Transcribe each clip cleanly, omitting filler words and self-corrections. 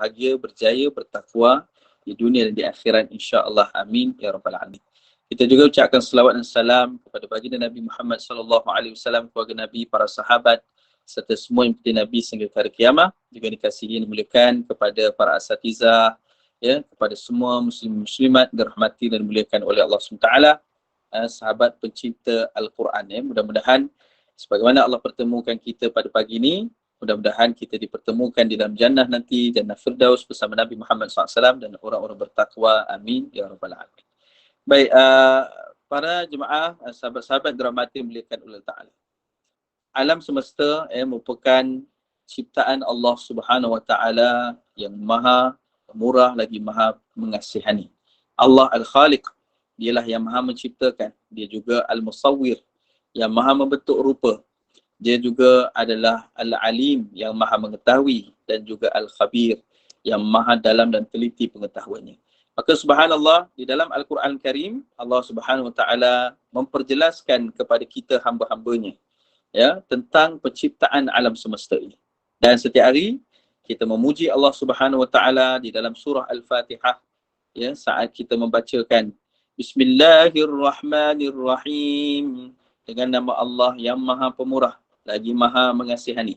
berbahagia, berjaya, bertakwa di dunia dan di akhirat, insya-Allah. Amin ya rabbal alamin. Kita juga ucapkan selawat dan salam kepada baginda Nabi Muhammad sallallahu alaihi wasallam, keluarga Nabi, para sahabat serta semua yang ikuti Nabi sehingga ke hari kiamat. Juga dikasihi dan dimuliakan kepada para asatizah, ya, kepada semua muslim muslimat dirahmati dan dimuliakan oleh Allah SWT, sahabat pencinta Al-Quran, ya. Mudah-mudahan sebagaimana Allah pertemukan kita pada pagi ini, mudah-mudahan kita dipertemukan di dalam jannah nanti, jannah Firdaus bersama Nabi Muhammad SAW dan orang-orang bertakwa. Amin ya rabbal alamin. Baik, para jemaah, sahabat-sahabat dirahmati dimuliakan oleh Ta'ala. Alam semesta merupakan ciptaan Allah Subhanahu Wa Ta'ala yang maha murah lagi maha mengasihani. Allah Al-Khaliq, dialah yang maha menciptakan. Dia juga Al-Musawwir, yang maha membentuk rupa. Dia juga adalah Al-Alim, yang maha mengetahui, dan juga Al-Khabir, yang maha dalam dan teliti pengetahuannya. Maka subhanallah, di dalam Al-Quran Karim, Allah Subhanahu Wa Ta'ala memperjelaskan kepada kita hamba-hambanya, ya, tentang penciptaan alam semesta ini. Dan setiap hari kita memuji Allah Subhanahu Wa Ta'ala di dalam surah Al-Fatihah, ya, saat kita membacakan Bismillahirrahmanirrahim, dengan nama Allah yang maha pemurah lagi maha mengasihani.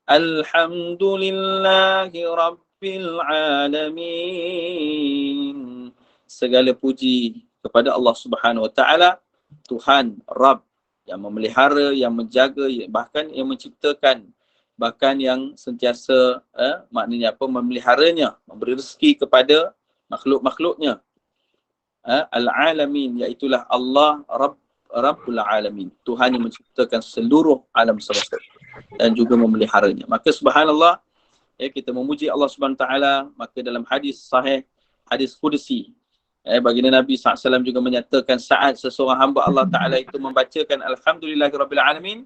Alhamdulillahi Rabbil Alamin. Segala puji kepada Allah Subhanahu Wa Ta'ala, Tuhan, Rabb, yang memelihara, yang menjaga, bahkan yang menciptakan, bahkan yang sentiasa maknanya apa, memeliharanya, memberi rezeki kepada makhluk-makhluknya. Al-Alamin, iaitulah Allah Rabbul Alamin, Tuhan yang menciptakan seluruh alam semesta dan juga memeliharanya. Maka subhanallah, ya, kita memuji Allah Subhanahu Taala. Maka dalam hadis sahih, hadis qudsi, baginda Nabi SAW juga menyatakan saat seseorang hamba Allah Ta'ala itu membacakan Alhamdulillahirabbil alamin,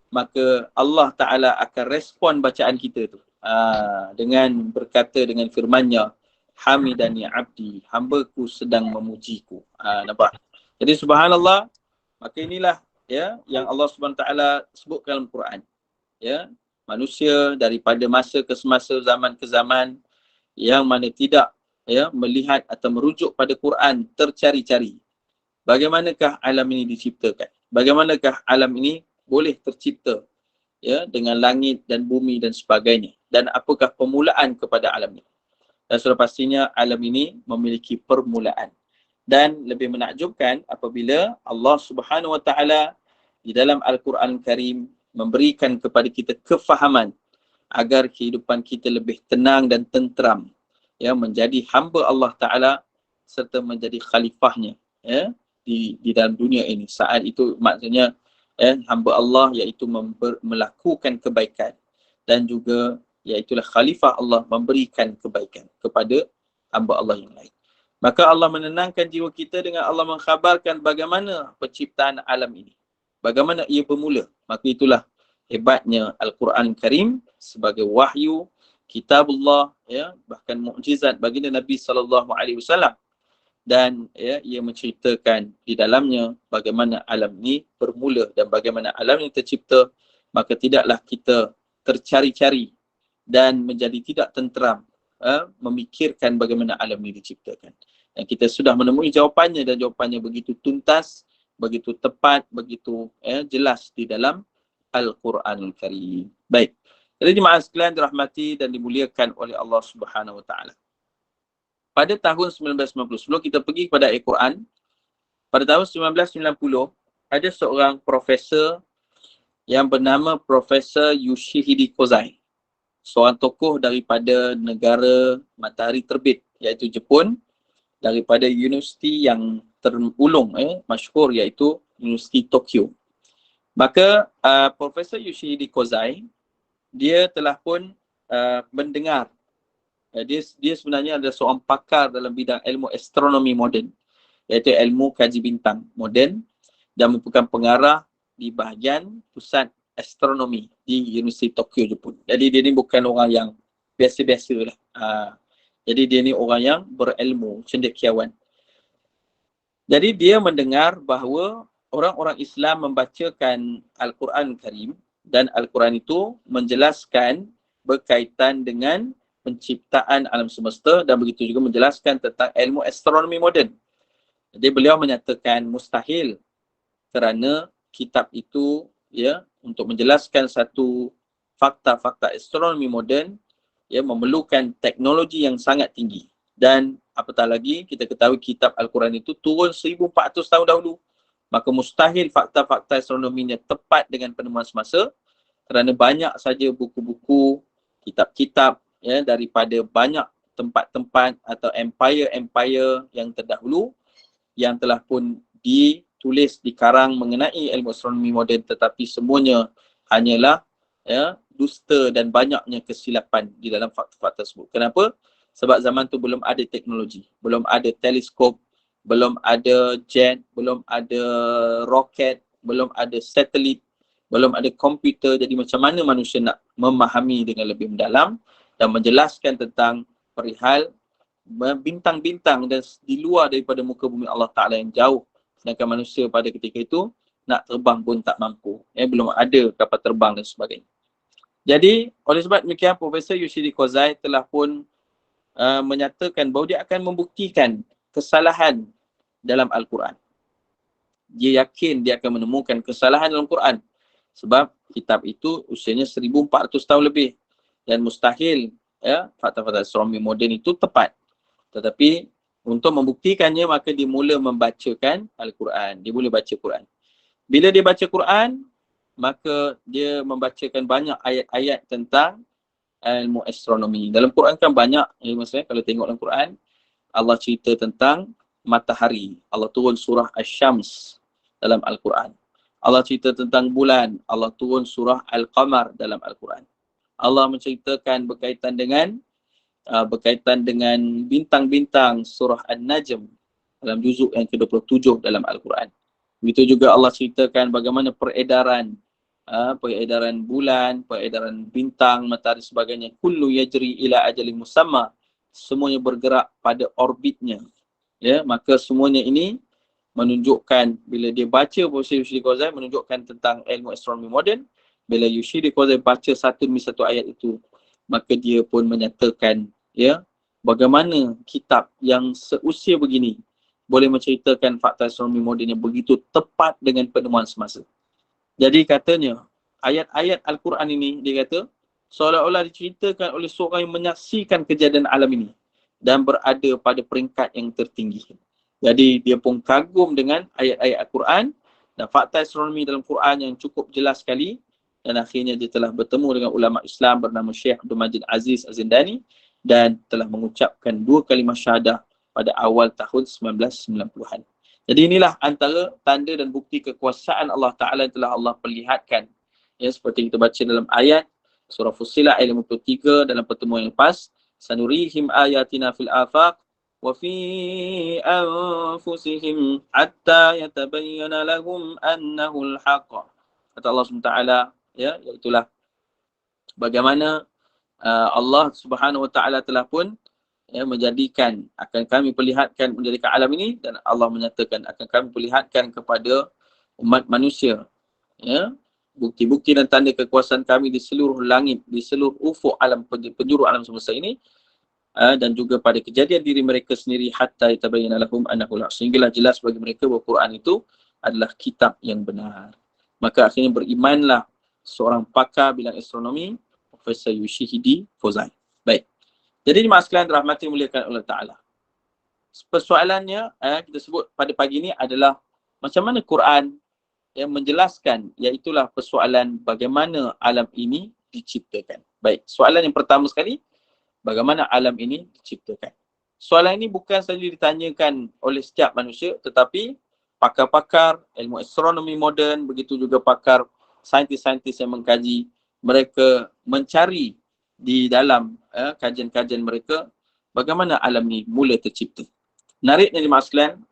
maka Allah Ta'ala akan respon bacaan kita tu dengan berkata dengan firman-Nya, Hamidani abdi, hambaku sedang memujiku. Nampak? Jadi subhanallah, maka inilah, ya, yang Allah Subhanahu Taala sebutkan dalam Quran. Ya, manusia daripada masa ke semasa, zaman ke zaman, yang mana tidak, ya, melihat atau merujuk pada Quran, tercari-cari bagaimanakah alam ini diciptakan, bagaimanakah alam ini boleh tercipta, ya, dengan langit dan bumi dan sebagainya, dan apakah permulaan kepada alam ini. Dan sudah pastinya alam ini memiliki permulaan. Dan lebih menakjubkan apabila Allah Subhanahu Wa Ta'ala di dalam Al-Quran Karim memberikan kepada kita kefahaman agar kehidupan kita lebih tenang dan tenteram, ya, menjadi hamba Allah Ta'ala serta menjadi khalifahnya, ya, di dalam dunia ini. Saat itu maksudnya, hamba Allah iaitu melakukan kebaikan, dan juga iaitulah khalifah Allah memberikan kebaikan kepada hamba Allah yang lain. Maka Allah menenangkan jiwa kita dengan Allah mengkhabarkan bagaimana penciptaan alam ini, bagaimana ia bermula. Maka itulah hebatnya Al-Quran Karim sebagai wahyu kitabullah, ya, bahkan mukjizat baginda Nabi SAW. Dan, ya, ia menceritakan di dalamnya bagaimana alam ini bermula dan bagaimana alam ini tercipta. Maka tidaklah kita tercari-cari dan menjadi tidak tenteram memikirkan bagaimana alam ini diciptakan. Dan kita sudah menemui jawapannya, dan jawapannya begitu tuntas, begitu tepat, begitu jelas di dalam Al-Quranul Karim. Baik. Jadi jemaah sekalian dirahmati dan dimuliakan oleh Allah Subhanahu Wa Ta'ala. Pada tahun 1990, sebelum kita pergi kepada Al-Quran, pada tahun 1990, ada seorang profesor yang bernama Profesor Yoshihide Kozai. Seorang tokoh daripada negara matahari terbit, iaitu Jepun, daripada universiti yang terulung, masyhur, iaitu Universiti Tokyo. Maka Profesor Yoshihide Kozai, dia telah pun mendengar, dia sebenarnya adalah seorang pakar dalam bidang ilmu astronomi moden, iaitu ilmu kaji bintang moden, dan merupakan pengarah di bahagian pusat astronomi di Universiti Tokyo, Jepun. Jadi dia ni bukan orang yang biasa-biasa lah. Jadi dia ni orang yang berilmu, cendekiawan. Jadi dia mendengar bahawa orang-orang Islam membacakan Al-Quran Karim, dan Al-Quran itu menjelaskan berkaitan dengan penciptaan alam semesta dan begitu juga menjelaskan tentang ilmu astronomi moden. Jadi beliau menyatakan mustahil kerana kitab itu untuk menjelaskan satu fakta-fakta astronomi moden memerlukan teknologi yang sangat tinggi. Dan apatah lagi kita ketahui kitab Al-Quran itu turun 1400 tahun dahulu. Maka mustahil fakta-fakta astronominya tepat dengan penemuan semasa kerana banyak saja buku-buku, kitab-kitab daripada banyak tempat-tempat atau empire-empire yang terdahulu yang telah pun ditulis, dikarang mengenai ilmu astronomi moden, tetapi semuanya hanyalah dusta dan banyaknya kesilapan di dalam fakta-fakta tersebut. Kenapa? Sebab zaman tu belum ada teknologi, belum ada teleskop, belum ada jet, belum ada roket, belum ada satelit, belum ada komputer. Jadi macam mana manusia nak memahami dengan lebih mendalam dan menjelaskan tentang perihal bintang-bintang dan di luar daripada muka bumi Allah Ta'ala yang jauh. Sedangkan manusia pada ketika itu nak terbang pun tak mampu. Belum ada kapal terbang dan sebagainya. Jadi oleh sebab demikian Profesor Yoshihide Kozai telah pun menyatakan bahawa dia akan membuktikan kesalahan dalam Al-Quran. Dia yakin dia akan menemukan kesalahan dalam Quran sebab kitab itu usianya 1400 tahun lebih dan mustahil fakta-fakta astronomi moden itu tepat. Tetapi untuk membuktikannya maka dia mula membacakan Al-Quran. Dia mula baca Quran. Bila dia baca Quran, maka dia membacakan banyak ayat-ayat tentang ilmu astronomi. Dalam Quran kan banyak, maksudnya kalau tengok dalam Quran, Allah cerita tentang matahari. Allah turun surah Asy-Syams dalam Al-Quran. Allah cerita tentang bulan. Allah turun surah Al-Qamar dalam Al-Quran. Allah menceritakan berkaitan dengan bintang-bintang surah An-Najm dalam juzuk yang ke-27 dalam Al-Quran. Begitu juga Allah ceritakan bagaimana peredaran bulan, peredaran bintang, matahari sebagainya. Kullu yajri ila ajalin musamma. Semuanya bergerak pada orbitnya. Maka semuanya ini menunjukkan, bila dia baca Profesor Yoshihide Kozai menunjukkan tentang ilmu astronomi moden. Bila Yoshihide Kozai baca satu demi satu ayat itu, maka dia pun menyatakan bagaimana kitab yang seusia begini boleh menceritakan fakta astronomi moden yang begitu tepat dengan penemuan semasa. Jadi katanya ayat-ayat Al-Quran ini, dia kata seolah-olah diceritakan oleh seorang yang menyaksikan kejadian alam ini dan berada pada peringkat yang tertinggi. Jadi dia pun kagum dengan ayat-ayat Al-Quran dan fakta astronomi dalam Quran yang cukup jelas sekali. Dan akhirnya dia telah bertemu dengan ulama Islam bernama Syekh Abdul Majid Aziz Az-Zindani dan telah mengucapkan 2 kalimah syahadah pada awal tahun 1990-an. Jadi inilah antara tanda dan bukti kekuasaan Allah Ta'ala yang telah Allah perlihatkan. Seperti kita baca dalam ayat surah Fussilat ayat 53 dalam pertemuan yang lepas. Sanurihim ayatina fil afaq wa fi anfusihim hatta yatabayyana lahum annahu al-haq. Kata Allah SWT, iaitulah bagaimana Allah Subhanahu Wa Ta'ala telah pun menjadikan, akan kami perlihatkan menjadikan alam ini, dan Allah menyatakan akan kami perlihatkan kepada umat manusia bukti-bukti dan tanda kekuasaan kami di seluruh langit, di seluruh ufuk alam, penjuru alam semesta ini, dan juga pada kejadian diri mereka sendiri hatta yatabayyana lahum annahu al-haq, sehinggalah jelas bagi mereka bahawa Quran itu adalah kitab yang benar. Maka akhirnya berimanlah seorang pakar bidang astronomi, Profesor Yoshihide Kozai. Baik. Jadi jemaah sekalian dirahmati muliakan Allah Ta'ala. Persoalannya kita sebut pada pagi ini adalah macam mana Quran yang menjelaskan, iaitulah persoalan bagaimana alam ini diciptakan. Baik, soalan yang pertama sekali, bagaimana alam ini diciptakan. Soalan ini bukan saja ditanyakan oleh setiap manusia, tetapi pakar-pakar ilmu astronomi moden, begitu juga pakar saintis-saintis yang mengkaji, mereka mencari di dalam kajian-kajian mereka bagaimana alam ini mula tercipta. Menariknya jemaah sekalian,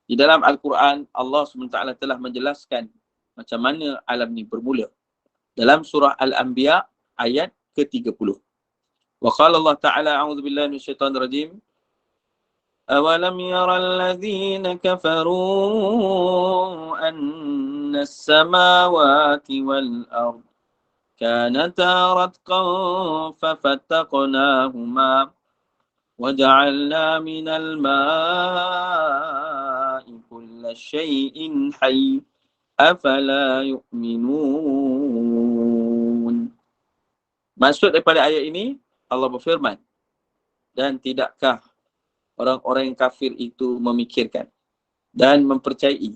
di dalam Al-Quran Allah SWT telah menjelaskan macam mana alam ini bermula. Dalam surah Al-Anbiya ayat ke-30. Wa qala Allah Ta'ala a'udzubillahi minasyaitonir rajim. أَوَلَمْ يَرَ الَّذِينَ كَفَرُوا أَنَّ السَّمَاوَاتِ وَالْأَرْضَ كانتا رتقا ففتقناهما وجعلنا من الماء كل شيء حي أفلا يؤمنون. Maksud daripada ayat ini, Allah berfirman, dan tidakkah orang-orang yang kafir itu memikirkan dan mempercayai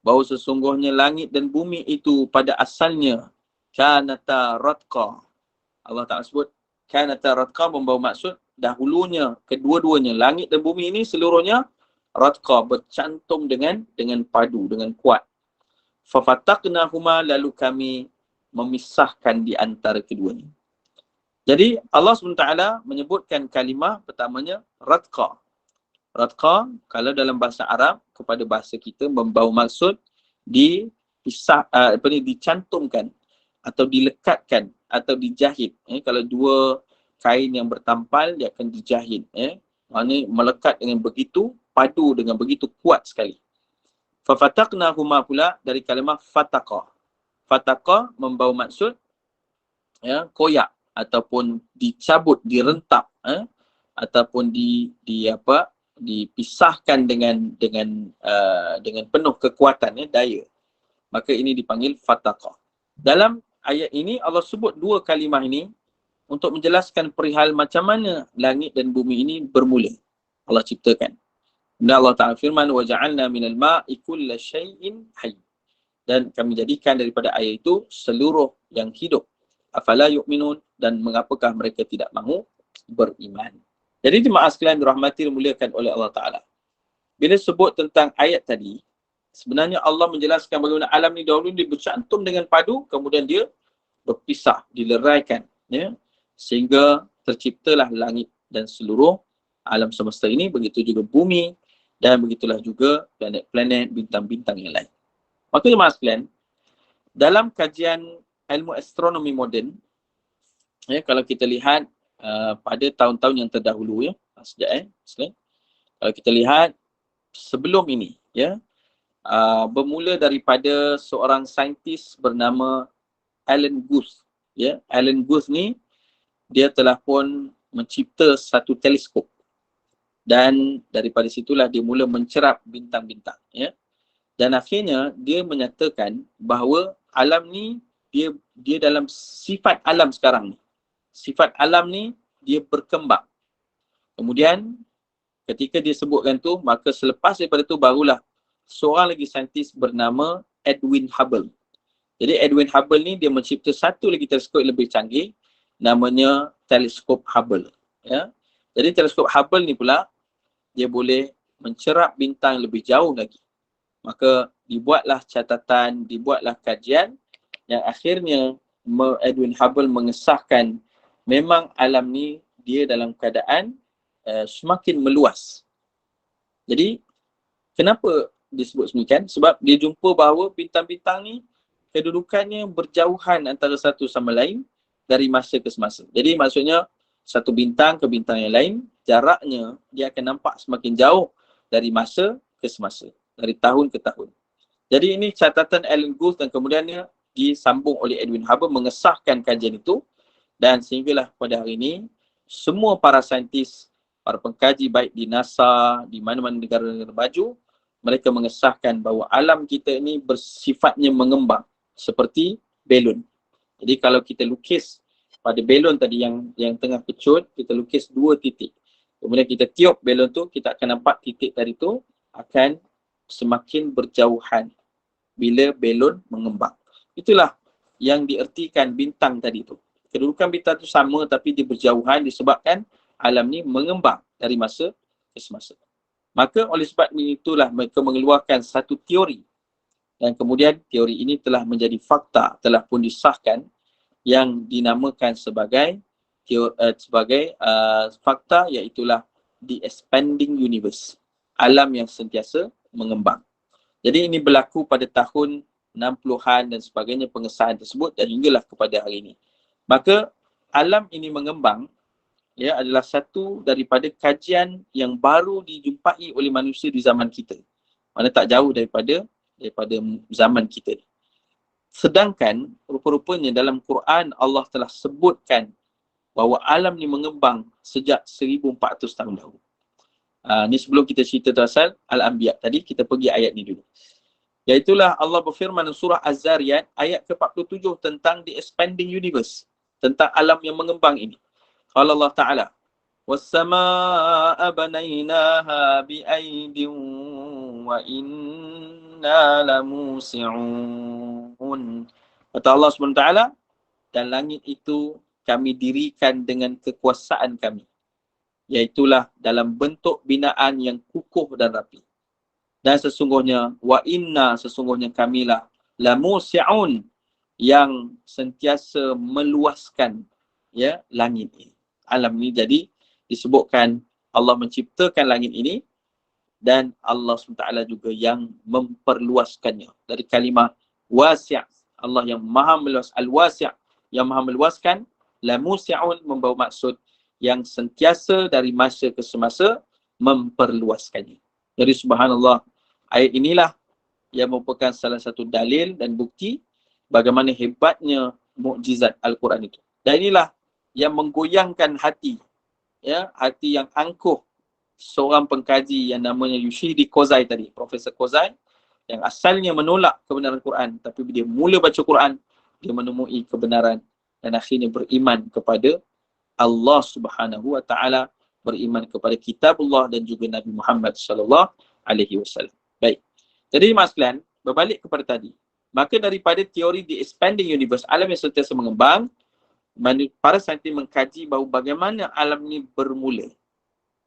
bahawa sesungguhnya langit dan bumi itu pada asalnya kanata ratqa. Allah Ta'ala sebut kanata ratqa membawa maksud dahulunya kedua-duanya langit dan bumi ini seluruhnya ratqa, bercantum dengan padu, dengan kuat. Fafataqnahuma, lalu kami memisahkan di antara keduanya. Jadi Allah SWT menyebutkan kalimah pertamanya ratqa. Ratqa kalau dalam bahasa Arab kepada bahasa kita membawa maksud dicantumkan atau dilekatkan atau dijahit. Kalau dua kain yang bertampal dia akan dijahit. Maknanya melekat dengan begitu padu, dengan begitu kuat sekali. Fafataqnahuma pula dari kalimah fataqa. Fataqa membawa maksud koyak ataupun dicabut, direntap, ataupun dipisahkan dengan penuh kekuatan, daya. Maka ini dipanggil fataqa. Dalam ayat ini Allah sebut dua kalimah ini untuk menjelaskan perihal macam mana langit dan bumi ini bermula. Allah ciptakan. Dan Allah Ta'ala firman, وَجَعَلْنَا مِنَ الْمَاءِ كُلَّ شَيْءٍ حَيٍّ. Dan kami jadikan daripada air itu seluruh yang hidup. Afala yu'minun, dan mengapakah mereka tidak mahu beriman. Jadi jemaah sekalian dirahmati dan dimuliakan oleh Allah Ta'ala. Bila sebut tentang ayat tadi, sebenarnya Allah menjelaskan bagaimana alam ni dahulu dia bercantum dengan padu, kemudian dia berpisah, dileraikan. Sehingga terciptalah langit dan seluruh alam semesta ini, begitu juga bumi, dan begitulah juga planet-planet, bintang-bintang yang lain. Maka jemaah sekalian, dalam kajian ilmu astronomi moden, kalau kita lihat pada tahun-tahun yang terdahulu, sekalian, kalau kita lihat sebelum ini, bermula daripada seorang saintis bernama Alan Guth. Alan Guth ni dia telah pun mencipta satu teleskop. Dan daripada situlah dia mula mencerap bintang-bintang. Dan akhirnya dia menyatakan bahawa alam ni dia dalam sifat alam sekarang ni. Sifat alam ni dia berkembang. Kemudian ketika dia sebutkan tu, maka selepas daripada tu barulah seorang lagi saintis bernama Edwin Hubble. Jadi Edwin Hubble ni dia mencipta satu lagi teleskop lebih canggih, namanya teleskop Hubble. Jadi teleskop Hubble ni pula dia boleh mencerap bintang lebih jauh lagi. Maka dibuatlah catatan, dibuatlah kajian yang akhirnya Edwin Hubble mengesahkan memang alam ni dia dalam keadaan semakin meluas. Jadi kenapa disebut semikian? Sebab dia jumpa bahawa bintang-bintang ni kedudukannya berjauhan antara satu sama lain dari masa ke semasa. Jadi maksudnya satu bintang ke bintang yang lain, jaraknya dia akan nampak semakin jauh dari masa ke semasa, dari tahun ke tahun. Jadi ini catatan Alan Guth dan kemudiannya disambung oleh Edwin Hubble mengesahkan kajian itu, dan sehinggalah pada hari ini semua para saintis, para pengkaji baik di NASA, di mana-mana negara-negara maju, mereka mengesahkan bahawa alam kita ini bersifatnya mengembang seperti belon. Jadi kalau kita lukis pada belon tadi yang tengah kecut, kita lukis dua titik. Kemudian kita tiup belon tu, kita akan nampak titik tadi tu akan semakin berjauhan bila belon mengembang. Itulah yang diertikan bintang tadi tu. Kedudukan bintang tu sama tapi dia berjauhan disebabkan alam ni mengembang dari masa ke semasa. Maka oleh sebab itulah mereka mengeluarkan satu teori. Dan kemudian teori ini telah menjadi fakta, telah pun disahkan, yang dinamakan sebagai fakta, iaitulah the expanding universe. Alam yang sentiasa mengembang. Jadi ini berlaku pada tahun 60-an dan sebagainya pengesahan tersebut dan hinggalah kepada hari ini. Maka alam ini mengembang adalah satu daripada kajian yang baru dijumpai oleh manusia di zaman kita. Mana tak jauh daripada zaman kita. Sedangkan rupa-rupanya dalam Quran Allah telah sebutkan bahawa alam ni mengembang sejak 1400 tahun dahulu. Ni sebelum kita cerita pasal Al-Anbiya tadi, kita pergi ayat ni dulu. Iaitulah Allah berfirman dalam surah Az-Zariyat ayat ke-47 tentang the expanding universe, tentang alam yang mengembang ini. Qala Allah Ta'ala, "Was-samaa'a banaynaha bi'aidin wa inna lamusi'un." Kata Allah SWT, dan langit itu kami dirikan dengan kekuasaan kami, iaitulah dalam bentuk binaan yang kukuh dan rapi. Dan sesungguhnya sesungguhnya kamilah lamusi'un, yang sentiasa meluaskan langit ini, alam ini. Jadi disebutkan Allah menciptakan langit ini dan Allah SWT juga yang memperluaskannya. Dari kalimah wasi', Allah yang maha meluas, al-wasi', yang maha meluaskan. Lamusi'un membawa maksud yang sentiasa dari masa ke semasa memperluaskannya. Jadi subhanallah, ayat inilah yang merupakan salah satu dalil dan bukti bagaimana hebatnya mukjizat Al-Quran itu. Dan inilah yang menggoyangkan hati, hati yang angkuh seorang pengkaji yang namanya Yoshihide Kozai tadi, Profesor Kozai, yang asalnya menolak kebenaran Quran, tapi dia mula baca Quran, dia menemui kebenaran dan akhirnya beriman kepada Allah Subhanahu wa Ta'ala, beriman kepada kitabullah dan juga Nabi Muhammad sallallahu alaihi wasallam. Baik. Jadi mas sekalian, berbalik kepada tadi. Maka daripada teori the expanding universe, alam yang sentiasa mengembang, para saintis mengkaji bahawa bagaimana alam ni bermula.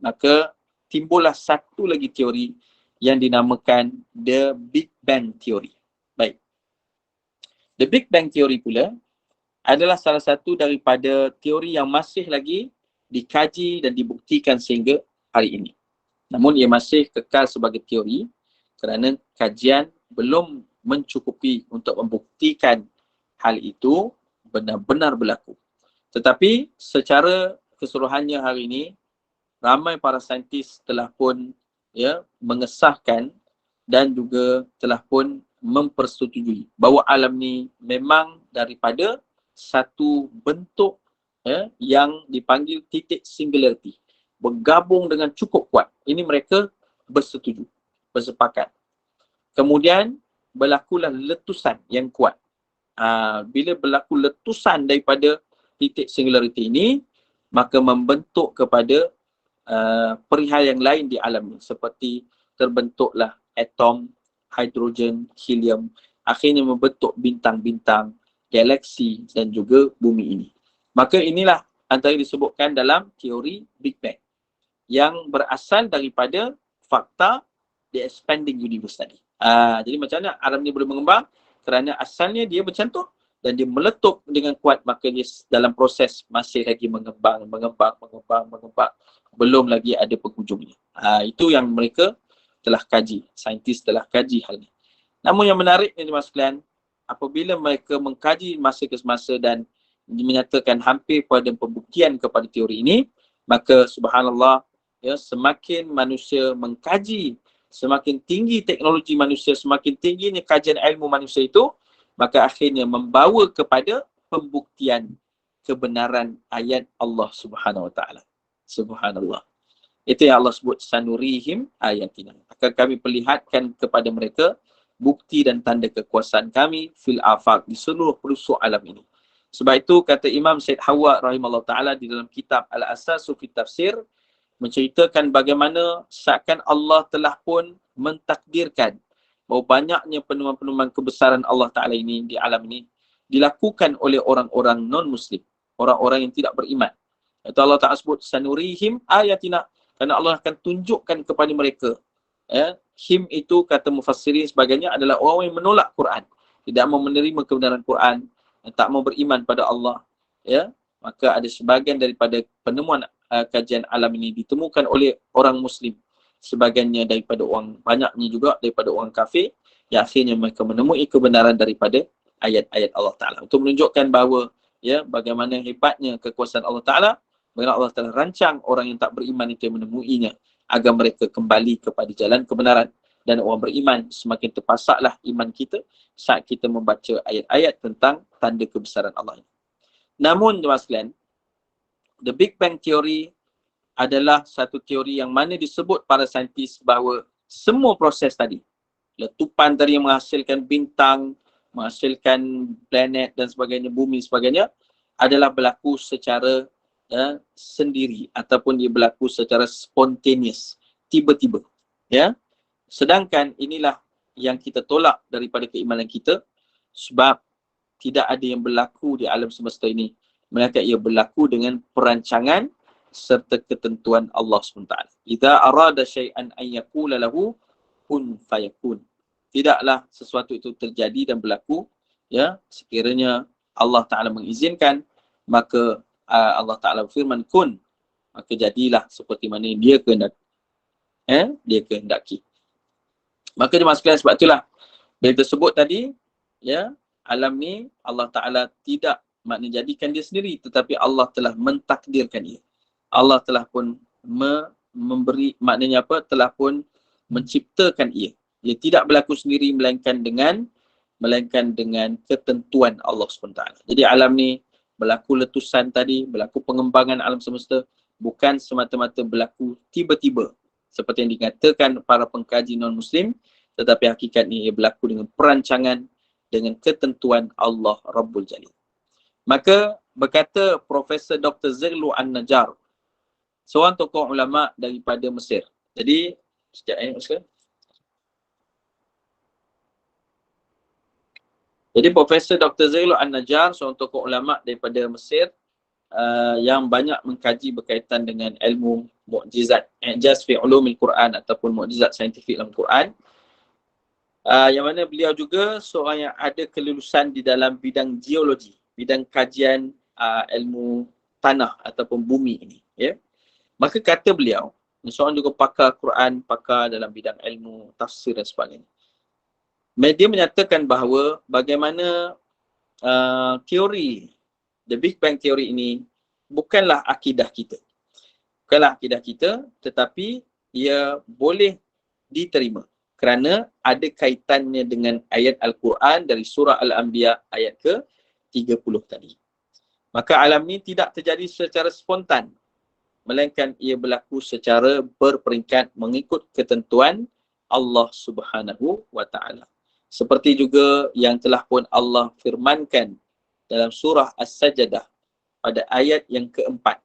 Maka timbullah satu lagi teori yang dinamakan the Big Bang Theory. Baik. The Big Bang Theory pula adalah salah satu daripada teori yang masih lagi dikaji dan dibuktikan sehingga hari ini. Namun ia masih kekal sebagai teori kerana kajian belum mencukupi untuk membuktikan hal itu benar-benar berlaku. Tetapi secara keseluruhannya hari ini, ramai para saintis telah pun mengesahkan dan juga telah pun mempersetujui bahawa alam ni memang daripada satu bentuk yang dipanggil titik singularity, bergabung dengan cukup kuat. Ini mereka bersetuju, bersepakat. Kemudian berlakulah letusan yang kuat. Bila berlaku letusan daripada titik singularity ini, maka membentuk kepada perihal yang lain di alam ini, seperti terbentuklah atom, hidrogen, helium, akhirnya membentuk bintang-bintang, galaksi dan juga bumi ini. Maka inilah antara disebutkan dalam teori Big Bang yang berasal daripada fakta the expanding universe tadi. Jadi macam mana alam ni boleh mengembang? Kerana asalnya dia bercantum dan dia meletup dengan kuat, maka dia dalam proses masih lagi mengembang. Belum lagi ada penghujungnya. Itu yang mereka telah kaji, saintis telah kaji hal ini. Namun yang menarik ini mas sekalian, apabila mereka mengkaji masa ke semasa dan menyatakan hampir pada pembuktian kepada teori ini, maka subhanallah, semakin manusia mengkaji, semakin tinggi teknologi manusia, semakin tingginya kajian ilmu manusia itu, maka akhirnya membawa kepada pembuktian kebenaran ayat Allah Subhanahu Wa Taala. Subhanallah. Itu yang Allah sebut sanurihim ayatina. Akan kami perlihatkan kepada mereka bukti dan tanda kekuasaan kami fil afaq, di seluruh pelosok alam ini. Sebab itu kata Imam Said Hawa rahimahullah ta'ala di dalam kitab Al-Asasu fi Tafsir, menceritakan bagaimana seakan Allah telah pun mentakdirkan bahawa banyaknya penemuan-penemuan kebesaran Allah Ta'ala ini di alam ini dilakukan oleh orang-orang non-Muslim, orang-orang yang tidak beriman. Itu Allah Ta'ala sebut sanurihim ayatina, kerana Allah akan tunjukkan kepada mereka. Him itu kata mufassirin sebagainya adalah orang yang menolak Quran, tidak mau menerima kebenaran Quran, tak mau beriman pada Allah. Maka ada sebahagian daripada penemuan kajian alam ini ditemukan oleh orang Muslim, sebahagiannya daripada orang, banyaknya juga daripada orang kafir, yang akhirnya mereka menemui kebenaran daripada ayat-ayat Allah Ta'ala untuk menunjukkan bahawa bagaimana hebatnya kekuasaan Allah Ta'ala, bagaimana Allah telah rancang orang yang tak beriman itu yang menemuinya agar mereka kembali kepada jalan kebenaran. dan orang beriman, semakin terpasaklah iman kita saat kita membaca ayat-ayat tentang tanda kebesaran Allah. Namun jemaah sekalian, the Big Bang Theory adalah satu teori yang mana disebut para saintis bahawa semua proses tadi, letupan tadi yang menghasilkan bintang, menghasilkan planet dan sebagainya, bumi sebagainya, adalah berlaku secara sendiri ataupun dia berlaku secara spontaneous, tiba-tiba. Ya. Sedangkan inilah yang kita tolak daripada keimanan kita, sebab tidak ada yang berlaku di alam semesta ini, melainkan ia berlaku dengan perancangan serta ketentuan Allah SWT. Idza arada syai'an an yaqula lahu kun fayakun. Tidaklah sesuatu itu terjadi dan berlaku, ya, sekiranya Allah Ta'ala mengizinkan, maka Allah Ta'ala berfirman kun, maka jadilah seperti mana dia kehendaki. Dia kehendaki. Maka jemaah sekalian, sebab itulah bila tersebut tadi, ya, alam ni Allah Ta'ala tidak makna jadikan dia sendiri, tetapi Allah telah mentakdirkan dia. Allah telah pun memberi, maknanya apa? Telah pun menciptakan ia. Ia tidak berlaku sendiri melainkan dengan ketentuan Allah SWT. Jadi alam ni berlaku letusan tadi, berlaku pengembangan alam semesta, bukan semata-mata berlaku tiba-tiba seperti yang dikatakan para pengkaji non-Muslim, tetapi hakikatnya ia berlaku dengan perancangan, dengan ketentuan Allah Rabbul Jalil. Maka berkata Profesor Dr. Zirlu An-Najjar, seorang tokoh ulama daripada Mesir. Jadi, sekejap Jadi Profesor Dr. Zirlu An-Najjar, seorang tokoh ulama daripada Mesir yang banyak mengkaji berkaitan dengan ilmu mukjizat, i'jaz fi ulumil Quran ataupun mukjizat saintifik dalam Quran. Yang mana beliau juga seorang yang ada kelulusan di dalam bidang geologi, bidang kajian ilmu tanah ataupun bumi ini, ya. Maka kata beliau, seorang juga pakar Quran, pakar dalam bidang ilmu tafsir dan sebagainya. Dia menyatakan bahawa bagaimana teori The Big Bang Theory ini bukanlah akidah kita. Bukanlah akidah kita, tetapi ia boleh diterima kerana ada kaitannya dengan ayat Al-Quran dari surah Al-Anbiya ayat ke-30 tadi. Maka alam ini tidak terjadi secara spontan, melainkan ia berlaku secara berperingkat mengikut ketentuan Allah Subhanahu wa Ta'ala. Seperti juga yang telah pun Allah firmankan dalam surah As-Sajdah pada ayat yang keempat.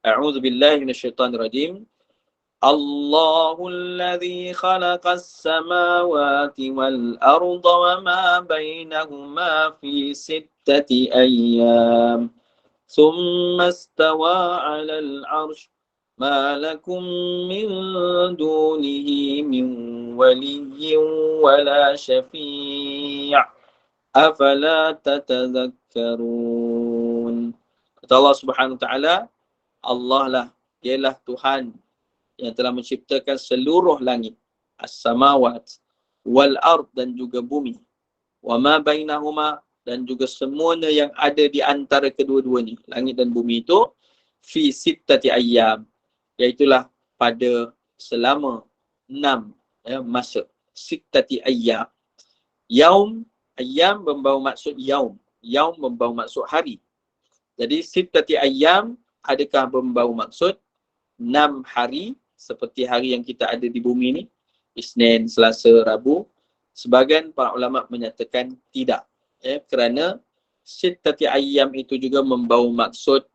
A'udzu billahi minasyaitonir rajim. Allahul ladzi khalaqas samawati wal arda wa ma bainahuma fi sittati ayyam. Thumma istawa 'alal 'arsy ma lakum min dunihi min waliyyin wala syafi' afala tatadhakkarun. Kata Allah Subhanahu wa Ta'ala, Allah lah, dialah Tuhan yang telah menciptakan seluruh langit, as-samawat wal ard, dan juga bumi, wa ma bainahuma, dan juga semuanya yang ada di antara kedua-duanya, langit dan bumi itu, fi sittati ayyam, iaitulah pada selama 6 masa. Sittati ayyam. Yaum, ayyam membawa maksud yaum. Yaum membawa maksud hari. Jadi sittati ayyam adakah membawa maksud 6 hari seperti hari yang kita ada di bumi ni, Isnin, Selasa, Rabu? Sebahagian para ulama menyatakan tidak, kerana sittati ayyam itu juga membawa maksud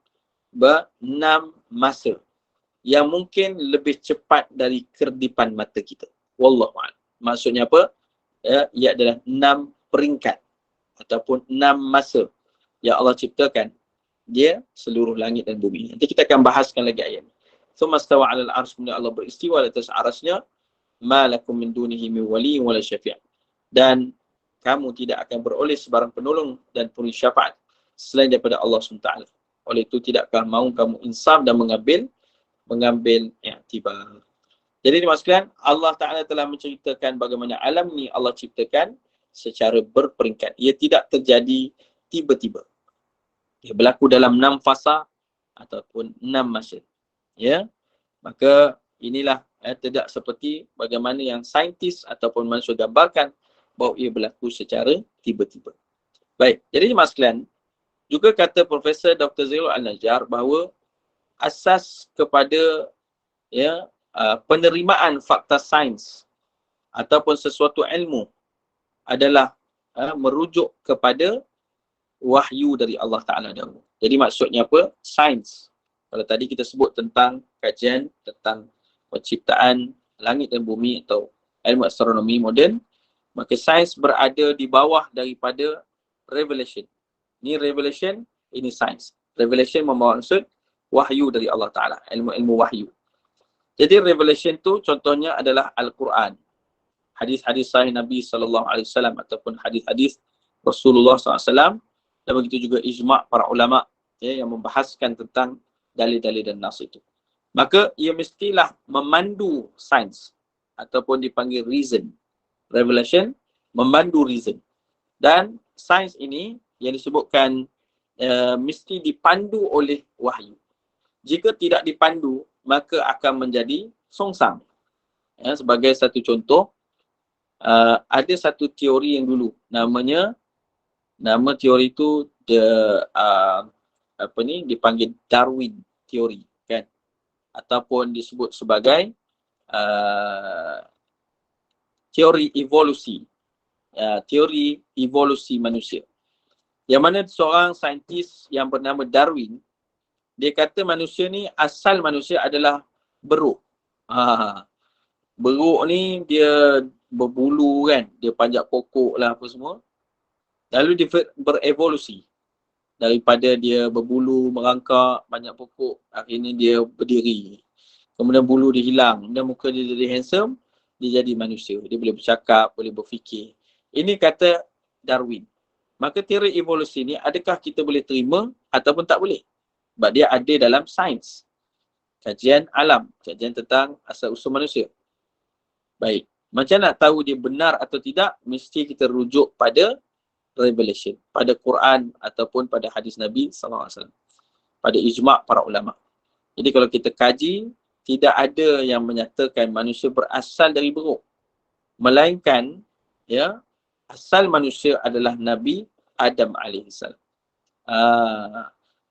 6 masa yang mungkin lebih cepat dari kerdipan mata kita. Wallahu a'lam. Maksudnya apa? Ia adalah 6 peringkat ataupun 6 masa yang Allah ciptakan dia seluruh langit dan bumi. Nanti kita akan bahaskan lagi ayat ni. Tsumma stawa 'alal 'arsy, kemudian Allah beristiwa di atas arasnya, ma lakum min dunihi min waliyyin wala syafi', dan kamu tidak akan beroleh sebarang penolong dan pemberi syafaat selain daripada Allah SWT. Oleh itu tidakkah mahu kamu insaf dan mengambil i'tibar. Jadi jemaah sekalian, Allah Ta'ala telah menceritakan bagaimana alam ni Allah ciptakan secara berperingkat. Ia tidak terjadi tiba-tiba. Ia berlaku dalam 6 fasa ataupun 6 masa. Ya, maka inilah Tidak seperti bagaimana yang saintis ataupun manusia gambarkan bahawa ia berlaku secara tiba-tiba. Baik, jadi jemaah sekalian, juga kata Profesor Dr. Zailul Al-Najjar bahawa asas kepada penerimaan fakta sains ataupun sesuatu ilmu adalah merujuk kepada wahyu dari Allah Ta'ala dahulu. Jadi maksudnya apa? Sains. Kalau tadi kita sebut tentang kajian, tentang penciptaan langit dan bumi atau ilmu astronomi moden, maka sains berada di bawah daripada revelation. Ini revelation, ini sains. Revelation membawa maksud wahyu dari Allah Ta'ala, ilmu-ilmu wahyu. Jadi revelation tu contohnya adalah Al-Quran. Hadis-hadis sahih Nabi SAW ataupun hadis-hadis Rasulullah SAW, dan begitu juga ijma' para ulama yang membahaskan tentang dalil-dalil dan nas itu. Maka ia mestilah memandu sains ataupun dipanggil reason. Revelation memandu reason. Dan sains ini yang disebutkan mesti dipandu oleh wahyu. Jika tidak dipandu, maka akan menjadi songsang. Sebagai satu contoh, ada satu teori yang dulu nama teori itu dipanggil Darwin teori, kan, ataupun disebut sebagai teori evolusi, teori evolusi manusia. Yang mana seorang saintis yang bernama Darwin, dia kata manusia ni, asal manusia adalah beruk. Beruk ni dia berbulu, kan, dia panjat pokok lah apa semua. Lalu dia berevolusi. Daripada dia berbulu, merangkak, banyak pokok, akhirnya dia berdiri. Kemudian bulu dia hilang, dan muka dia jadi handsome, dia jadi manusia. Dia boleh bercakap, boleh berfikir. Ini kata Darwin. Maka teori evolusi ni, adakah kita boleh terima ataupun tak boleh? Sebab dia ada dalam sains. Kajian alam, kajian tentang asal-usul manusia. Baik, macam nak tahu dia benar atau tidak, mesti kita rujuk pada revelation, pada Quran ataupun pada hadis Nabi SAW, pada ijma' para ulama. Jadi kalau kita kaji, tidak ada yang menyatakan manusia berasal dari beruk, melainkan asal manusia adalah Nabi Adam AS.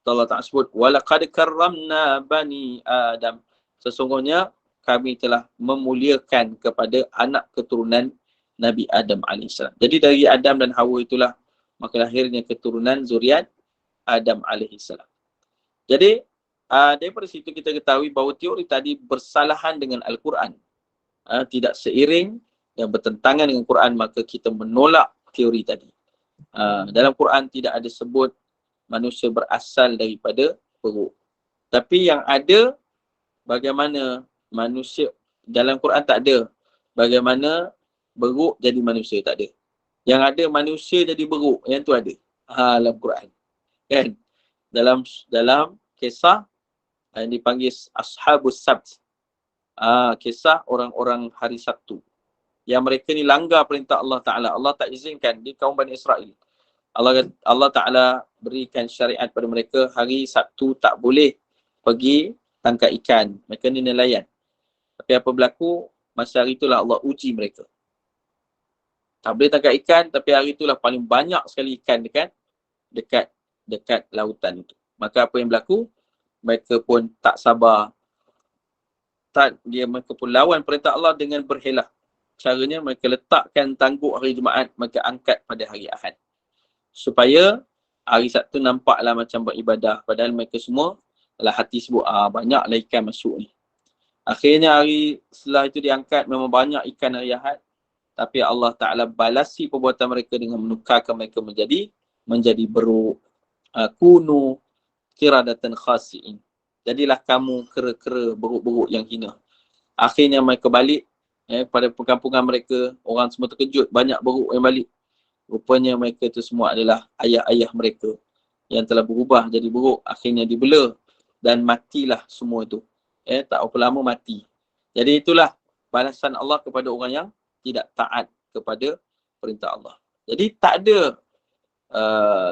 Allah Ta'ala sebut, walaqad karramna bani Adam, sesungguhnya kami telah memuliakan kepada anak keturunan Nabi Adam AS. Jadi dari Adam dan Hawa itulah maka lahirnya keturunan zuriat Adam AS. Jadi daripada situ kita ketahui bahawa teori tadi bersalahan dengan Al-Quran, tidak seiring dan bertentangan dengan Quran, maka kita menolak teori tadi. Dalam Quran tidak ada sebut manusia berasal daripada beruk. Tapi yang ada, bagaimana manusia, dalam Quran tak ada bagaimana beruk jadi manusia, tak ada. Yang ada manusia jadi beruk, yang tu ada dalam Quran, kan. Dalam kisah yang dipanggil Ashabus Sabt, kisah orang-orang hari Sabtu, yang mereka ni langgar perintah Allah Ta'ala. Allah tak izinkan di kaum Bani Israel. Allah Ta'ala berikan syariat pada mereka, hari Sabtu tak boleh pergi tangkap ikan. Mereka ni nelayan. Tapi apa berlaku? Masa hari itulah Allah uji mereka. Tak boleh tangkap ikan, tapi hari itulah paling banyak sekali ikan dekat lautan itu. Maka apa yang berlaku? Mereka pun tak sabar. Mereka pun lawan perintah Allah dengan berhelah. Caranya mereka letakkan tangguk hari Jumaat, mereka angkat pada hari Ahad. Supaya hari Sabtu nampaklah macam beribadah. Padahal mereka semua dalam hati sebut, banyaklah ikan masuk ni. Akhirnya hari setelah itu diangkat, memang banyak ikan hari Ahad. Tapi Allah Ta'ala balasi perbuatan mereka dengan menukarkan mereka menjadi beruk. Kunu kiradatan khasi'in. Jadilah kamu kera-kera, beruk-beruk yang hina. Akhirnya mereka balik pada perkampungan mereka. Orang semua terkejut, banyak beruk yang balik. Rupanya mereka itu semua adalah ayah-ayah mereka yang telah berubah jadi buruk, akhirnya dibela dan matilah semua itu. Tak berapa lama mati. Jadi itulah balasan Allah kepada orang yang tidak taat kepada perintah Allah. Jadi tak ada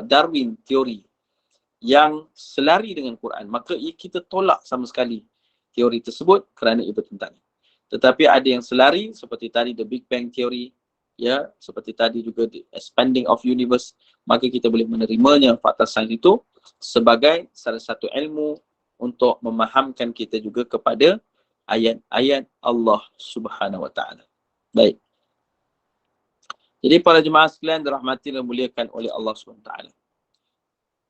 Darwin teori yang selari dengan Quran. Maka kita tolak sama sekali teori tersebut kerana ia bertentangan. Tetapi ada yang selari seperti tadi the Big Bang Theory, ya, seperti tadi juga the expanding of universe, maka kita boleh menerimanya fakta sains itu sebagai salah satu ilmu untuk memahamkan kita juga kepada ayat-ayat Allah Subhanahu Wa Taala. Baik. Jadi para jemaah sekalian dirahmati dan muliakan oleh Allah Subhanahu Wa Taala.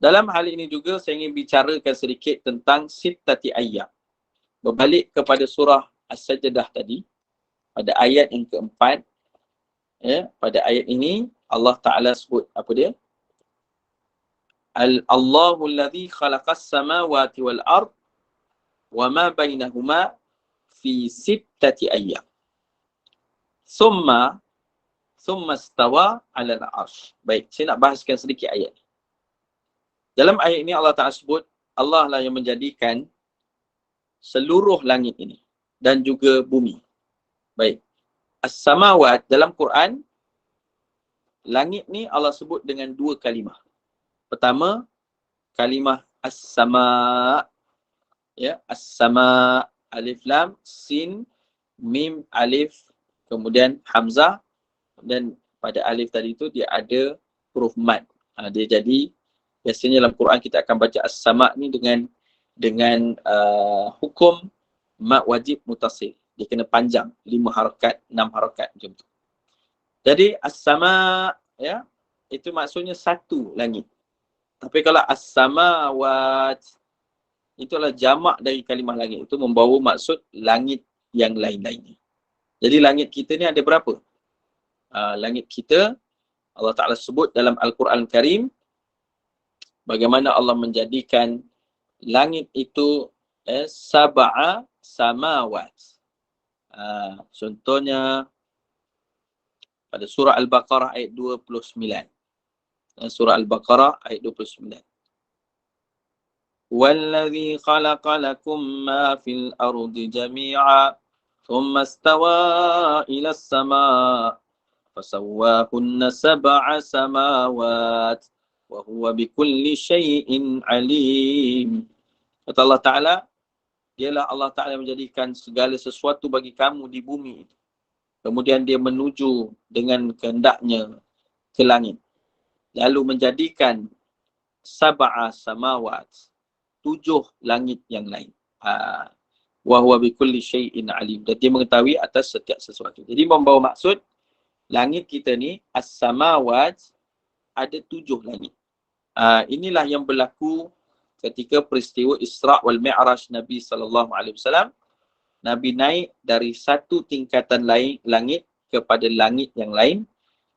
Dalam hal ini juga saya ingin bicarakan sedikit tentang sittati ayyam. Berbalik kepada surah As-Sajdah tadi, pada ayat yang keempat, ya, pada ayat ini Allah Ta'ala sebut apa dia? Allahu alladhi khalaqas samawati wal ard wa ma bainahuma fi sittati ayyam. Summa istawa 'ala al-'arsy. Baik, saya nak bahaskan sedikit ayat ini. Dalam ayat ini Allah Ta'ala sebut Allah lah yang menjadikan seluruh langit ini dan juga bumi. Baik. As-samawat dalam Quran, langit ni Allah sebut dengan dua kalimah. Pertama, kalimah as-sama. Ya, as-sama, alif lam, sin, mim, alif, kemudian hamzah, dan pada alif tadi tu dia ada huruf mad. Dia jadi, biasanya dalam Quran kita akan baca as-sama ni dengan hukum mad wajib mutasil. Dia kena panjang, 5 harakat, 6 harakat macam tu. Jadi as-sama, ya, itu maksudnya satu langit. Tapi kalau as-samawat, itulah jamak dari kalimah langit. Itu membawa maksud langit yang lain-lainnya. Jadi langit kita ni ada berapa? Langit kita, Allah Ta'ala sebut dalam Al-Quran Karim, bagaimana Allah menjadikan langit itu sab'a samawat. Contohnya pada surah Al-Baqarah ayat 29. Surah Al-Baqarah ayat 29. Walladhi khalaqa lakum ma fil ardi jami'a thumma istawa ila as-sama' fasawwahunna sab'a samawat wa huwa bikulli syai'in alim. Kata Allah Ta'ala, dialah Allah Ta'ala menjadikan segala sesuatu bagi kamu di bumi. Kemudian dia menuju dengan kehendaknya ke langit. Lalu menjadikan sab'a samawat, 7 langit yang lain. Wa huwa bikulli syai'in alim. Dan dia mengetahui atas setiap sesuatu. Jadi membawa maksud, langit kita ni, as-samawat, ada 7 langit. Inilah yang berlaku ketika peristiwa Isra' wal Mi'raj Nabi SAW. Nabi naik dari satu tingkatan lain langit kepada langit yang lain.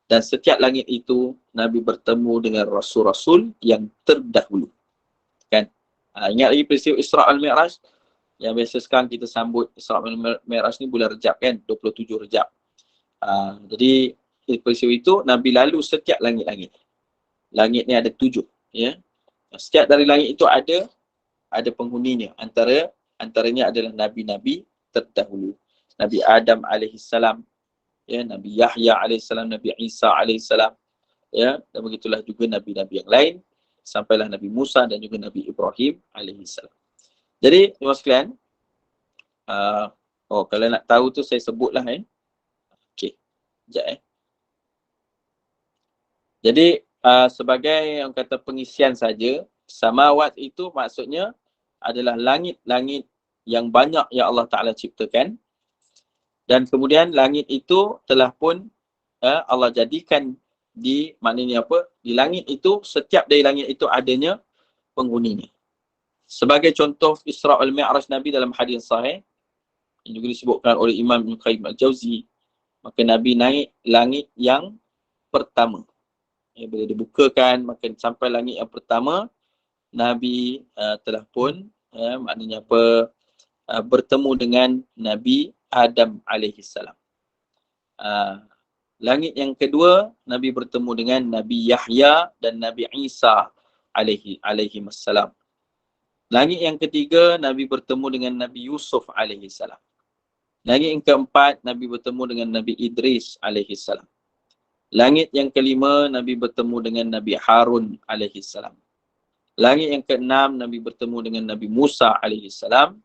Dan setiap langit itu Nabi bertemu dengan Rasul-Rasul yang terdahulu. Kan? Ingat lagi peristiwa Isra' wal Mi'raj? Yang biasa sekarang kita sambut Isra' wal Mi'raj ni bulan Rejab kan? 27 Rejab. Jadi peristiwa itu Nabi lalu setiap langit-langit. Langit ni ada 7. Ya? Setiap dari langit itu ada penghuninya. Antaranya adalah Nabi-Nabi terdahulu. Nabi Adam alaihissalam, ya, Nabi Yahya alaihissalam, Nabi Isa alaihissalam, ya, dan begitulah juga Nabi-Nabi yang lain, sampailah Nabi Musa dan juga Nabi Ibrahim alaihissalam. Jadi, teman sekalian, kalau nak tahu tu saya sebutlah. Okey, sekejap. Jadi, sebagai yang kata pengisian saja, samawat itu maksudnya adalah langit-langit yang banyak yang Allah Ta'ala ciptakan. Dan kemudian langit itu telah pun Allah jadikan maknanya apa? Di langit itu, setiap dari langit itu adanya penghuninya. Sebagai contoh Isra' wal Mi'raj Nabi dalam hadis sahih, yang juga disebutkan oleh Imam Ibn Qayyim Al-Jawzi, maka Nabi naik langit yang pertama. Bila dibukakan, maka sampai langit yang pertama, Nabi telah pun maknanya apa, bertemu dengan Nabi Adam alaihissalam. Langit yang kedua, Nabi bertemu dengan Nabi Yahya dan Nabi Isa alaihissalam. Langit yang ketiga, Nabi bertemu dengan Nabi Yusuf alaihissalam. Langit yang keempat, Nabi bertemu dengan Nabi Idris alaihissalam. Langit yang kelima, Nabi bertemu dengan Nabi Harun alaihissalam. Langit yang keenam, Nabi bertemu dengan Nabi Musa alaihissalam.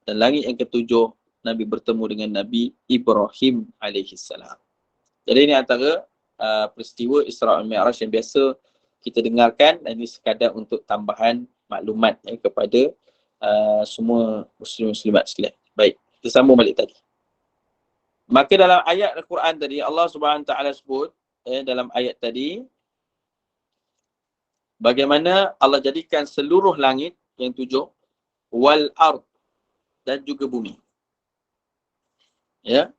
Dan langit yang ketujuh, Nabi bertemu dengan Nabi Ibrahim alaihissalam. Jadi ini antara peristiwa Isra' Mi'raj yang biasa kita dengarkan, dan ini sekadar untuk tambahan maklumat kepada semua muslim-muslimat sekalian. Baik, kita sambung balik tadi. Maka dalam ayat Al-Quran tadi, Allah Subhanahu Wa Taala sebut dalam ayat tadi, bagaimana Allah jadikan seluruh langit yang 7, wal ard, dan juga bumi. Ya.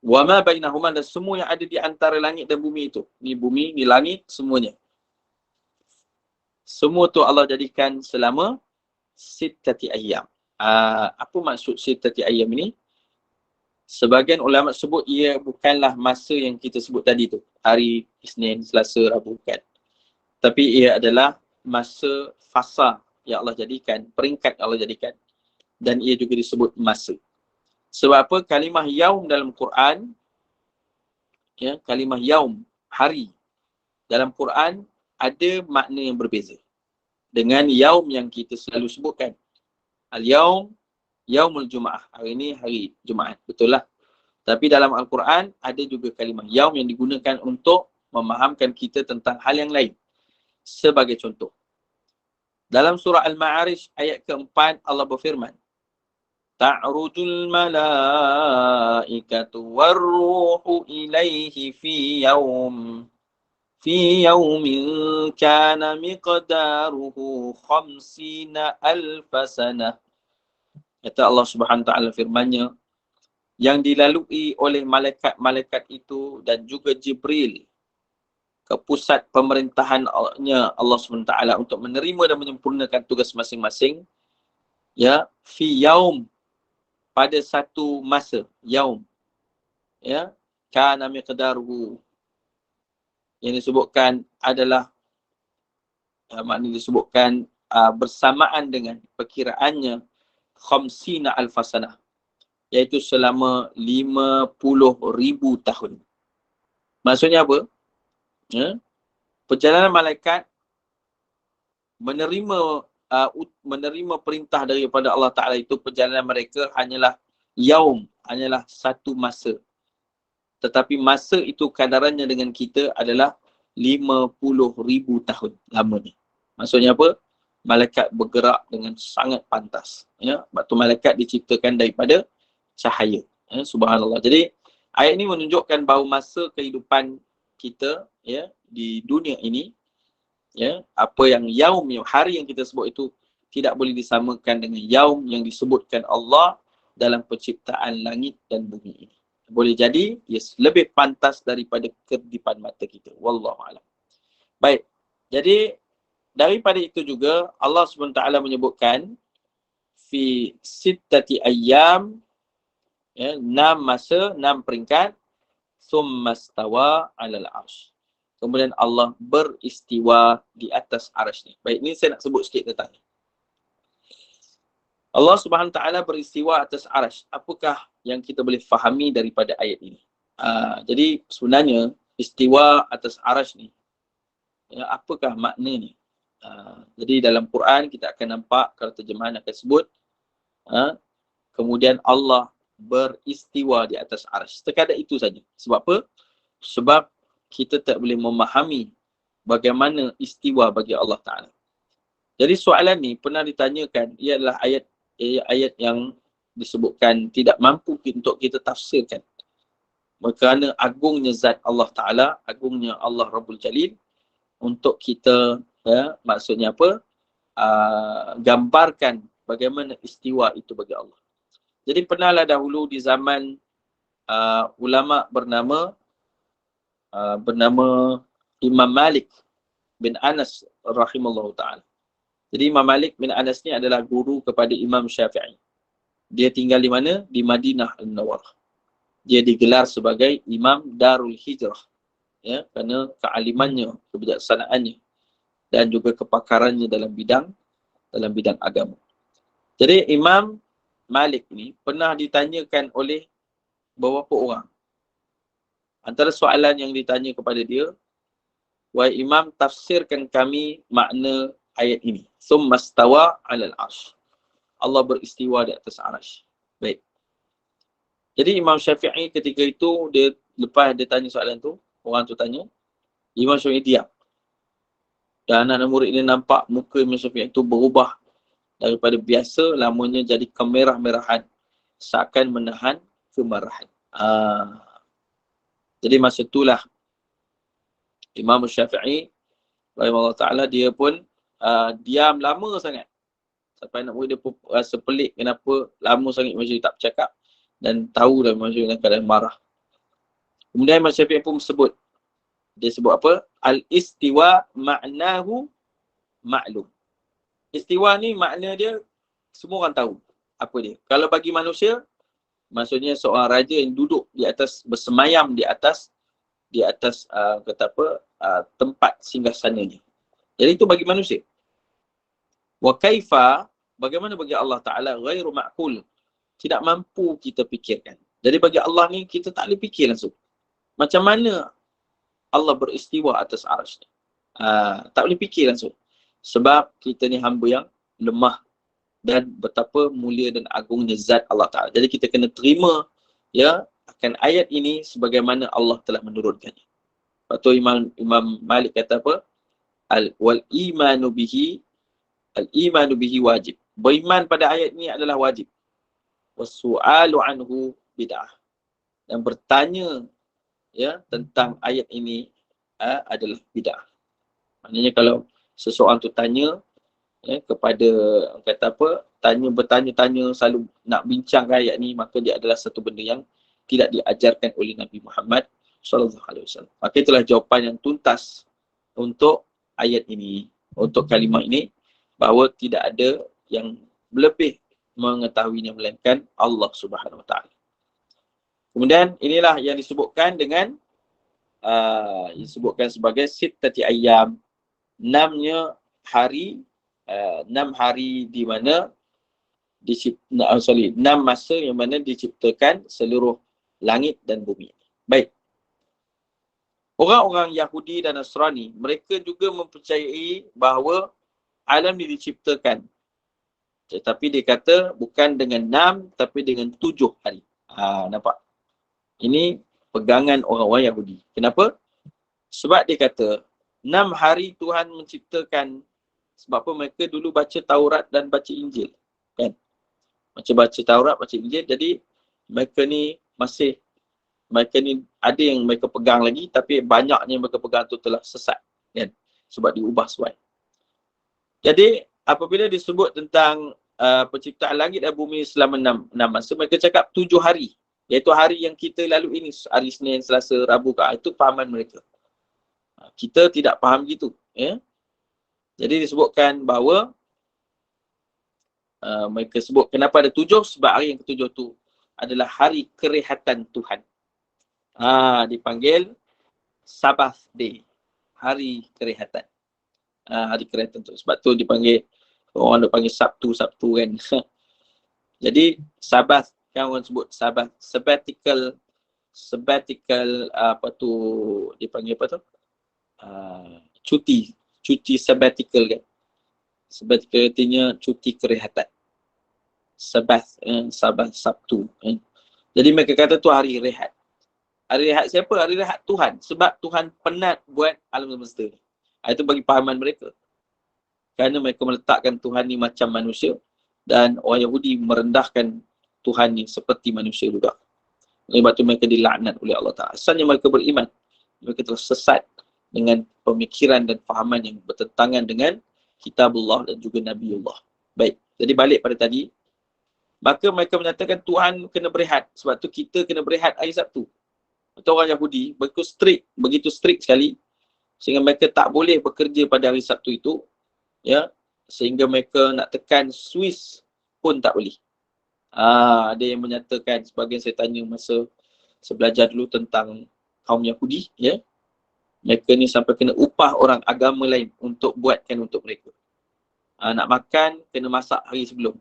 Wa ma bainahuma, dan semua yang ada di antara langit dan bumi itu. Ni bumi, ni langit, semuanya. Semua tu Allah jadikan selama sittati ayyam. Apa maksud sittati ayyam ini? Sebagian ulama sebut ia bukanlah masa yang kita sebut tadi tu. Hari Isnin, Selasa, Rabu, bukan. Tapi ia adalah masa fasa yang Allah jadikan, peringkat yang Allah jadikan. Dan ia juga disebut masa. Sebab apa? Kalimah yaum dalam Quran, ya, kalimah yaum, hari, dalam Quran ada makna yang berbeza dengan yaum yang kita selalu sebutkan. Al-yaum, yaumul Jumaah. Hari ini hari Jumaat. Betul lah. Tapi dalam Al-Quran ada juga kalimah yaum yang digunakan untuk memahamkan kita tentang hal yang lain. Sebagai contoh, dalam surah Al-Ma'arij ayat keempat, Allah berfirman, ta'rujul malaikatu warruhu ilaihi fi yaumin kana miqdaruhu 50 alfa sanah. Kata Allah Subhanahu Wa Taala firman-Nya, yang dilalui oleh malaikat-malaikat itu dan juga Jibril ke pusat pemerintahannya Allah SWT untuk menerima dan menyempurnakan tugas masing-masing, ya, fi yaum, pada satu masa, yaum, ya, kana miqdaruhu, yang disebutkan adalah maknanya disebutkan bersamaan dengan perkiraannya 50 alfasanah, iaitu selama 50,000 tahun. Maksudnya apa? Ya, perjalanan malaikat menerima perintah daripada Allah Ta'ala itu, perjalanan mereka hanyalah yaum, hanyalah satu masa. Tetapi masa itu kadarannya dengan kita adalah 50,000 tahun lamanya. Maksudnya apa? Malaikat bergerak dengan sangat pantas. Ya, sebab tu malaikat diciptakan daripada cahaya. Ya, subhanallah. Jadi ayat ini menunjukkan bahawa masa kehidupan kita, ya, di dunia ini, ya, apa yang yaum, hari yang kita sebut itu tidak boleh disamakan dengan yaum yang disebutkan Allah dalam penciptaan langit dan bumi ini. Boleh jadi ia lebih pantas daripada kedipan mata kita. Wallahu a'lam. Baik. Jadi daripada itu juga Allah SWT menyebutkan fi sittati ayyam, ya, 6 masa, 6 peringkat, summa stawa 'alal 'arsy. Kemudian Allah beristiwa di atas arasy. Baik, ini saya nak sebut sikit tentang ni. Allah Subhanahu Taala beristiwa atas arasy. Apakah yang kita boleh fahami daripada ayat ini? Jadi sebenarnya istiwa atas arasy ni, ya, apakah makna ni? Jadi dalam Quran kita akan nampak kalau terjemahan akan sebut, kemudian Allah beristiwa di atas arasy. Sekadar itu saja. Sebab apa? Sebab kita tak boleh memahami bagaimana istiwa bagi Allah Ta'ala. Jadi soalan ni pernah ditanyakan, ia adalah ayat yang disebutkan tidak mampu untuk kita tafsirkan. Kerana agungnya zat Allah Ta'ala, agungnya Allah Rabbul Jalil, untuk kita, ya, maksudnya apa? Gambarkan bagaimana istiwa itu bagi Allah. Jadi pernahlah dahulu di zaman ulama bernama Imam Malik bin Anas rahimallahu ta'ala. Jadi Imam Malik bin Anas ni adalah guru kepada Imam Syafi'i. Dia tinggal di mana? Di Madinah Al-Munawwarah. Dia digelar sebagai Imam Darul Hijrah, ya, kerana kealimannya, kebijaksanaannya dan juga kepakarannya dalam bidang agama. Jadi Imam Malik ni pernah ditanyakan oleh beberapa orang. Antara soalan yang ditanya kepada dia, wahai Imam, tafsirkan kami makna ayat ini. Summa stawa 'alal 'arsy. Allah beristiwa di atas arasy. Baik. Jadi Imam Syafi'i ketika itu, dia lepas dia tanya soalan tu, orang tu tanya, Imam Syafi'i diam. Dan anak-anak murid dia nampak muka Imam Syafi'i itu berubah daripada biasa, lamanya jadi kemerah-merahan, seakan menahan kemarahan. Jadi masa itulah Imam Syafi'i rahimahullah ta'ala, dia pun diam lama sangat. Sampai anak murid dia pun rasa pelik kenapa lama sangat Imam Syafi'i tak bercakap, dan tahu dah Imam Syafi'i dalam keadaan marah. Kemudian Imam Syafi'i pun sebut, dia sebut apa? Al-istiwa ma'nahu ma'lum. Istiwa ni makna dia semua orang tahu apa dia. Kalau bagi manusia, maksudnya seorang raja yang duduk di atas, bersemayam di atas kata apa, tempat singgasananya. Jadi itu bagi manusia. Wa kaifa, bagaimana bagi Allah Ta'ala, ghairu ma'qul, tidak mampu kita fikirkan. Jadi bagi Allah ni kita tak boleh fikir langsung. Macam mana Allah beristiwa atas arsy? Tak boleh fikir langsung. Sebab kita ni hamba yang lemah, dan betapa mulia dan agungnya zat Allah Ta'ala. Jadi kita kena terima ya akan ayat ini sebagaimana Allah telah menurunkannya. Lepas tu Imam Malik kata apa? Al-imanu bihi wajib. Beriman pada ayat ini adalah wajib. Was-su'alu anhu bid'ah. Dan bertanya ya tentang ayat ini adalah bid'ah. Maknanya kalau seseorang tu tanya kepada, kata apa, bertanya-tanya selalu nak bincang ayat ni, maka dia adalah satu benda yang tidak diajarkan oleh Nabi Muhammad SAW. Maka itulah jawapan yang tuntas untuk ayat ini, untuk kalimah ini, bahawa tidak ada yang lebih mengetahuinya melainkan Allah Subhanahu Wa Taala. Kemudian inilah yang disebutkan dengan disebutkan sebagai sittati ayyam, 6 hari di mana 6 masa yang mana diciptakan seluruh langit dan bumi. Baik. Orang-orang Yahudi dan Nasrani, mereka juga mempercayai bahawa alam ini diciptakan. Tetapi dia kata bukan dengan 6 tapi dengan 7 hari. Nampak? Ini pegangan orang-orang Yahudi. Kenapa? Sebab dia kata 6 hari Tuhan menciptakan. Sebab apa? Mereka dulu baca Taurat dan baca Injil. Kan? Baca Taurat, baca Injil. Jadi mereka ni ada yang mereka pegang lagi, tapi banyaknya yang mereka pegang tu telah sesat. Kan? Sebab diubah suai. Jadi apabila disebut tentang penciptaan langit dan bumi selama 6 masa, mereka cakap 7 hari. Iaitu hari yang kita lalu ini, hari Senin, Selasa, Rabu, itu fahaman mereka. Kita tidak faham gitu. Ya? Jadi disebutkan bahawa mereka sebut kenapa ada 7, sebab hari yang ke-7 tu adalah hari kerehatan Tuhan. Dipanggil Sabbath Day, hari kerehatan. Hari kerehatan tu. Sebab tu dipanggil, orang dia panggil Sabtu kan. Jadi Sabbath, kan orang sebut Sabbath, sabbatical apa tu dipanggil apa tu? Cuti sabbatical kan. Sabbatical artinya cuti kerehatan. Sabbath, Sabtu. Jadi mereka kata tu hari rehat. Hari rehat siapa? Hari rehat Tuhan. Sebab Tuhan penat buat alam semesta. Itu bagi pahaman mereka. Kerana mereka meletakkan Tuhan ni macam manusia, dan orang Yahudi merendahkan Tuhan ni seperti manusia juga. Sebab tu mereka dilaknat oleh Allah Ta'ala. Asalnya mereka beriman. Mereka telah sesat dengan pemikiran dan fahaman yang bertentangan dengan kitabullah dan juga Nabiullah. Baik, jadi balik pada tadi. Maka mereka menyatakan Tuhan kena berehat. Sebab tu kita kena berehat hari Sabtu. Atau orang Yahudi begitu strict sekali, sehingga mereka tak boleh bekerja pada hari Sabtu itu. Ya, sehingga mereka nak tekan Swiss pun tak boleh. Ada yang menyatakan, sebagian saya tanya masa saya belajar dulu tentang kaum Yahudi, ya, mereka ni sampai kena upah orang agama lain untuk buatkan untuk mereka. Nak makan, kena masak hari sebelum.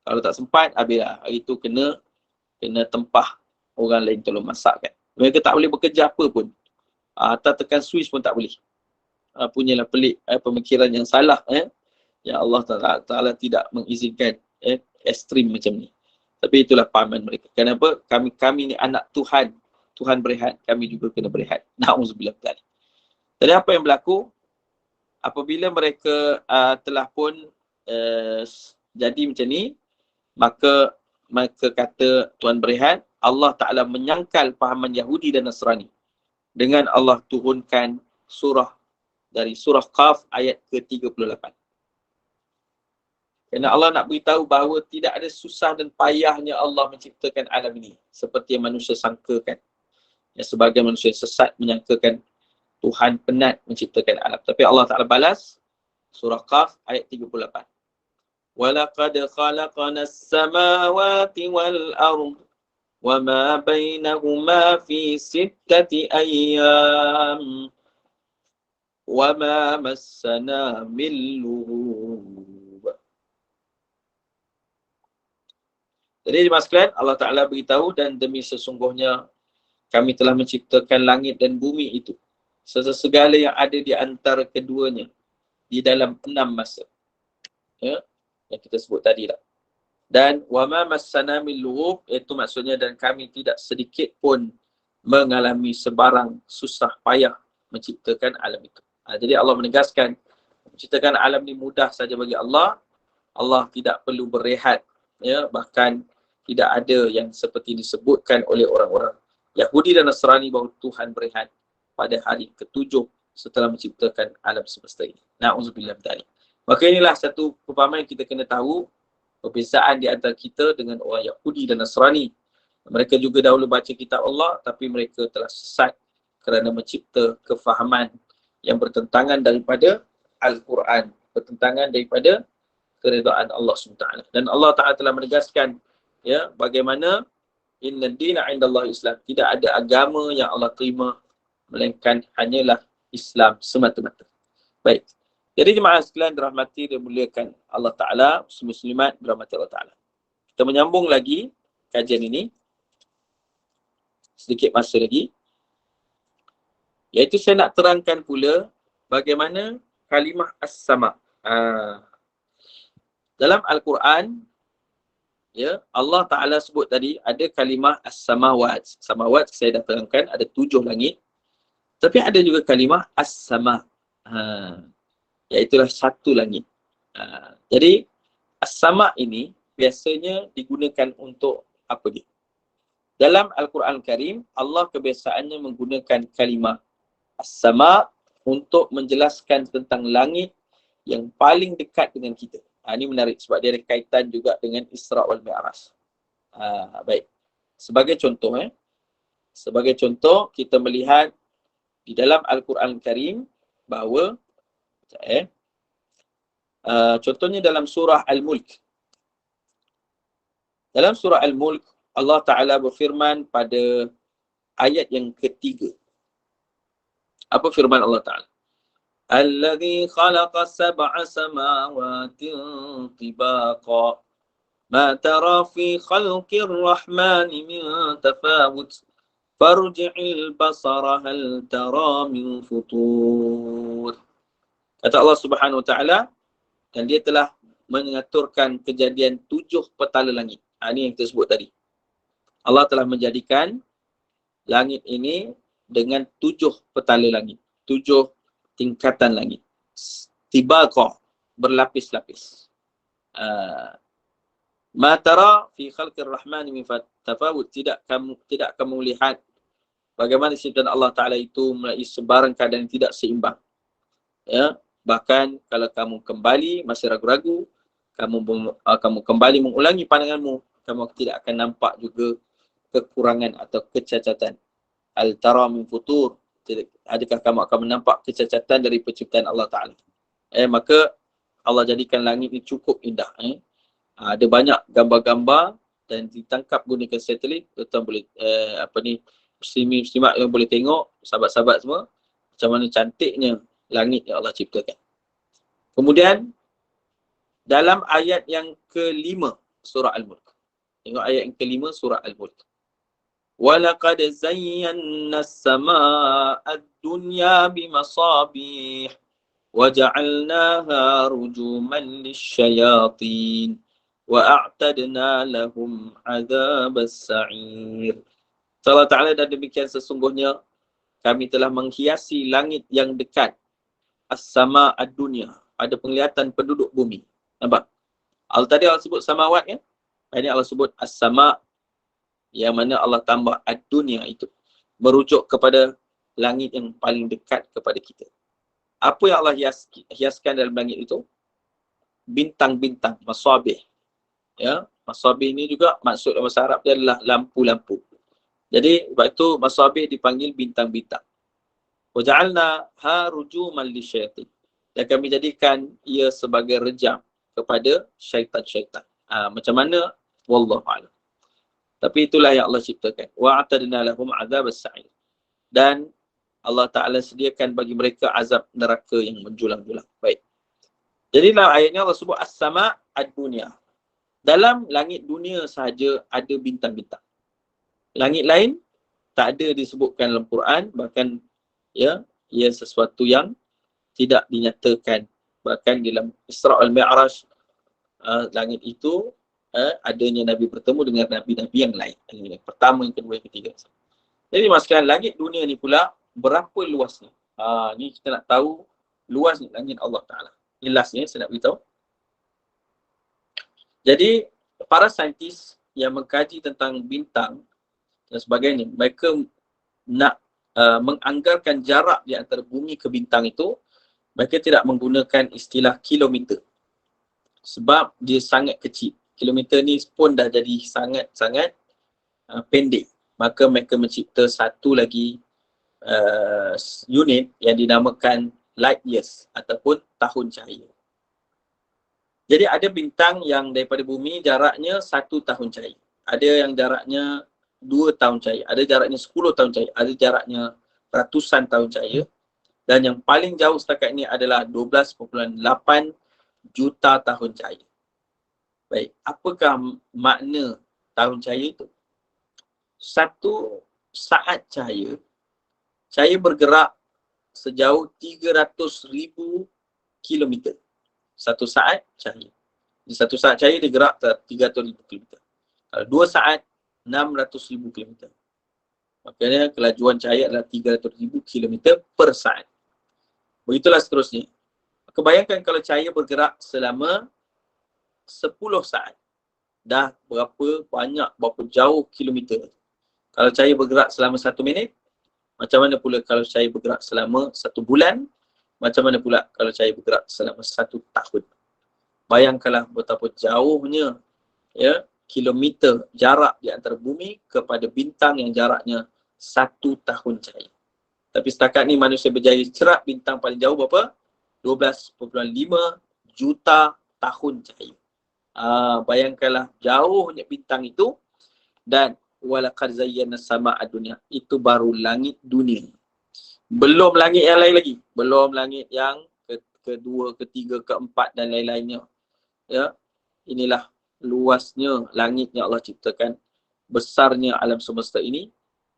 Kalau tak sempat, habislah. Hari tu kena tempah orang lain tolong masak kan. Mereka tak boleh bekerja apa pun. Atau tekan Swiss pun tak boleh. Punyalah pelik pemikiran yang salah. Yang Allah Ta'ala tidak mengizinkan ekstrim macam ni. Tapi itulah pahaman mereka. Kenapa? Kami ni anak Tuhan. Tuhan berehat, kami juga kena berehat. Na'udzubillah. Jadi apa yang berlaku? Apabila mereka telah pun jadi macam ni, maka kata Tuhan berehat, Allah Ta'ala menyangkal pahaman Yahudi dan Nasrani dengan Allah turunkan surah dari surah Qaf ayat ke-38. Kerana Allah nak beritahu bahawa tidak ada susah dan payahnya Allah menciptakan alam ini seperti yang manusia sangkakan. Yang sebagai manusia sesat menyangkakan Tuhan penat menciptakan alam. Tapi Allah Ta'ala balas surah Qaf ayat 38. وَلَقَدْ خَلَقْنَا السَّمَاوَاتِ وَالْأَرْضِ وَمَا بَيْنَهُمَا فِي 6 أَيَّامٍ وَمَا مَسَّنَا مِن لُغُوبٍ. Jadi jemaah sekalian, Allah Ta'ala beritahu, dan demi sesungguhnya kami telah menciptakan langit dan bumi itu serta segala yang ada di antara keduanya di dalam 6 masa. Ya, yang kita sebut tadi lah. Dan wama massana min lughub, iaitu maksudnya dan kami tidak sedikit pun mengalami sebarang susah payah menciptakan alam itu. Jadi Allah menegaskan menciptakan alam ni mudah saja bagi Allah. Allah tidak perlu berehat, ya, bahkan tidak ada yang seperti disebutkan oleh orang-orang Yahudi dan Nasrani bahawa Tuhan berehat pada hari ke-7 setelah menciptakan alam semesta ini. Na'udzubillah min dzalik. Maka inilah satu pepahaman yang kita kena tahu, perbezaan di antara kita dengan orang Yahudi dan Nasrani. Mereka juga dahulu baca kitab Allah, tapi mereka telah sesat kerana mencipta kefahaman yang bertentangan daripada Al-Quran, bertentangan daripada keredaan Allah SWT. Dan Allah Ta'ala telah menegaskan, ya, bagaimana inna dina indallahi Islam, tidak ada agama yang Allah terima melainkan hanyalah Islam semata-mata. Baik. Jadi jemaah sekalian dirahmati dan muliakan Allah Ta'ala, muslimat dirahmati Allah Ta'ala. Kita menyambung lagi kajian ini. Sedikit masa lagi. Iaitu saya nak terangkan pula bagaimana kalimah as-sama. Dalam Al-Quran, ya, Allah Ta'ala sebut tadi ada kalimah as-samawat. Samawat saya dah terangkan, ada 7 langit. Tapi ada juga kalimah as-sama. Iaitulah 1 langit. Jadi as-sama ini biasanya digunakan untuk apa dia? Dalam Al-Quran Karim, Allah kebiasaannya menggunakan kalimah as-sama untuk menjelaskan tentang langit yang paling dekat dengan kita. Ini menarik sebab dia ada kaitan juga dengan Isra wal Mi'raj. Baik. Sebagai contoh, kita melihat di dalam Al-Quran Karim bahawa contohnya dalam surah Al-Mulk. Dalam surah Al-Mulk, Allah Ta'ala berfirman pada ayat yang ketiga. Apa firman Allah Ta'ala? Alladhi khalaqa sab'a samawatin tibaqa ma tara fi khalqir rahmani min tafawut farji'il basara hal tara min futur. Kata Allah Subhanahu Wa Ta'ala, dan dia telah mengaturkan kejadian 7 petala langit. Ini yang kita sebut tadi. Allah telah menjadikan langit ini dengan 7 petala langit. 7 tingkatan langit. Tibaqa, berlapis-lapis. Ma tara fi khalqir rahmani min tafawut, tidak kamu lihat bagaimana ciptaan Allah Ta'ala itu melalui sebarang keadaan yang tidak seimbang. Ya, bahkan kalau kamu kembali masih ragu-ragu, kamu kembali mengulangi pandanganmu, kamu tidak akan nampak juga kekurangan atau kecacatan. Al-tara min futur, adakah kamu akan menampak kecacatan dari penciptaan Allah Ta'ala? Maka Allah jadikan langit ini cukup indah. Ada banyak gambar-gambar dan ditangkap gunakan satelit. Tuan boleh muslimat yang boleh tengok, sahabat-sahabat semua, macam mana cantiknya langit yang Allah ciptakan. Kemudian dalam ayat yang ke-5 surah Al-Mulk. Tengok ayat yang ke-5 surah Al-Mulk. وَلَقَدْ زَيَّنَّا السَّمَاءَ الدُّنْيَا بِمَصَابِيحَ وَجَعَلْنَاهَا رُجُومًا لِلشَّيَاطِينِ وَأَعْتَدْنَا لَهُمْ عَذَابَ السَّعِيرِ. Allah Ta'ala dan demikian sesungguhnya kami telah menghiasi langit yang dekat, as-sama ad-dunya, ada penglihatan penduduk bumi. Nampak? Tadi Allah sebut samawat ya. Ini Allah sebut as-sama, yang mana Allah tambah ad-dunya itu merujuk kepada langit yang paling dekat kepada kita. Apa yang Allah hiaskan dalam langit itu? Bintang-bintang, masabih. Ya, masabih ini juga maksud dalam bahasa Arab dia adalah lampu-lampu. Jadi sebab itu masabih dipanggil bintang-bintang. Waja'alna ha rujuman lisyaitin. Dan kami jadikan ia sebagai rejam kepada syaitan-syaitan. Macam mana? Wallahu a'lam. Tapi itulah yang Allah ciptakan. Wa'atadna lahum azab as-sa'ir. Dan Allah Ta'ala sediakan bagi mereka azab neraka yang menjulang-julang. Baik. Jadi dalam ayatnya Allah sebut as-sama' ad-dunya. Dalam langit dunia sahaja ada bintang-bintang. Langit lain tak ada disebutkan dalam Quran, bahkan ya, ia sesuatu yang tidak dinyatakan. Bahkan dalam Isra' al-Mi'raj, langit itu adanya Nabi bertemu dengan Nabi-Nabi yang lain. Yang pertama, yang kedua, yang ketiga. Jadi masalah langit dunia ni pula berapa luasnya? Ni kita nak tahu luas langit Allah Ta'ala. Jelasnya saya nak beritahu. Jadi para saintis yang mengkaji tentang bintang dan sebagainya, mereka nak menganggarkan jarak di antara bumi ke bintang itu, mereka tidak menggunakan istilah kilometer. Sebab dia sangat kecil. Kilometer ni pun dah jadi sangat-sangat pendek. Maka mereka mencipta satu lagi unit yang dinamakan light years ataupun tahun cahaya. Jadi ada bintang yang daripada bumi jaraknya 1 tahun cahaya. Ada yang jaraknya 2 tahun cahaya. Ada jaraknya 10 tahun cahaya. Ada jaraknya ratusan tahun cahaya. Dan yang paling jauh setakat ini adalah 12.8 juta tahun cahaya. Baik, apakah makna tahun cahaya itu? 1 saat cahaya bergerak sejauh 300,000 kilometer. 1 saat cahaya. Di 1 saat cahaya dia gerak 300,000 kilometer. Kalau 2 saat, 600,000 kilometer. Makanya kelajuan cahaya adalah 300,000 kilometer per saat. Begitulah seterusnya. Maka bayangkan kalau cahaya bergerak selama 10 saat. Dah berapa jauh kilometer. Kalau cahaya bergerak selama 1 minit, macam mana pula kalau cahaya bergerak selama 1 bulan? Macam mana pula kalau cahaya bergerak selama 1 tahun? Bayangkanlah betapa jauhnya ya kilometer jarak di antara bumi kepada bintang yang jaraknya 1 tahun cahaya. Tapi setakat ni manusia berjaya cerap bintang paling jauh berapa? 12.5 juta tahun cahaya. Bayangkanlah jauhnya bintang itu. Dan walaqad zayyana sama ad-dunya, itu baru langit dunia. Belum langit yang lain lagi. Belum langit yang kedua, ketiga, keempat dan lain-lainnya. Ya, inilah luasnya langit yang Allah ciptakan, besarnya alam semesta ini.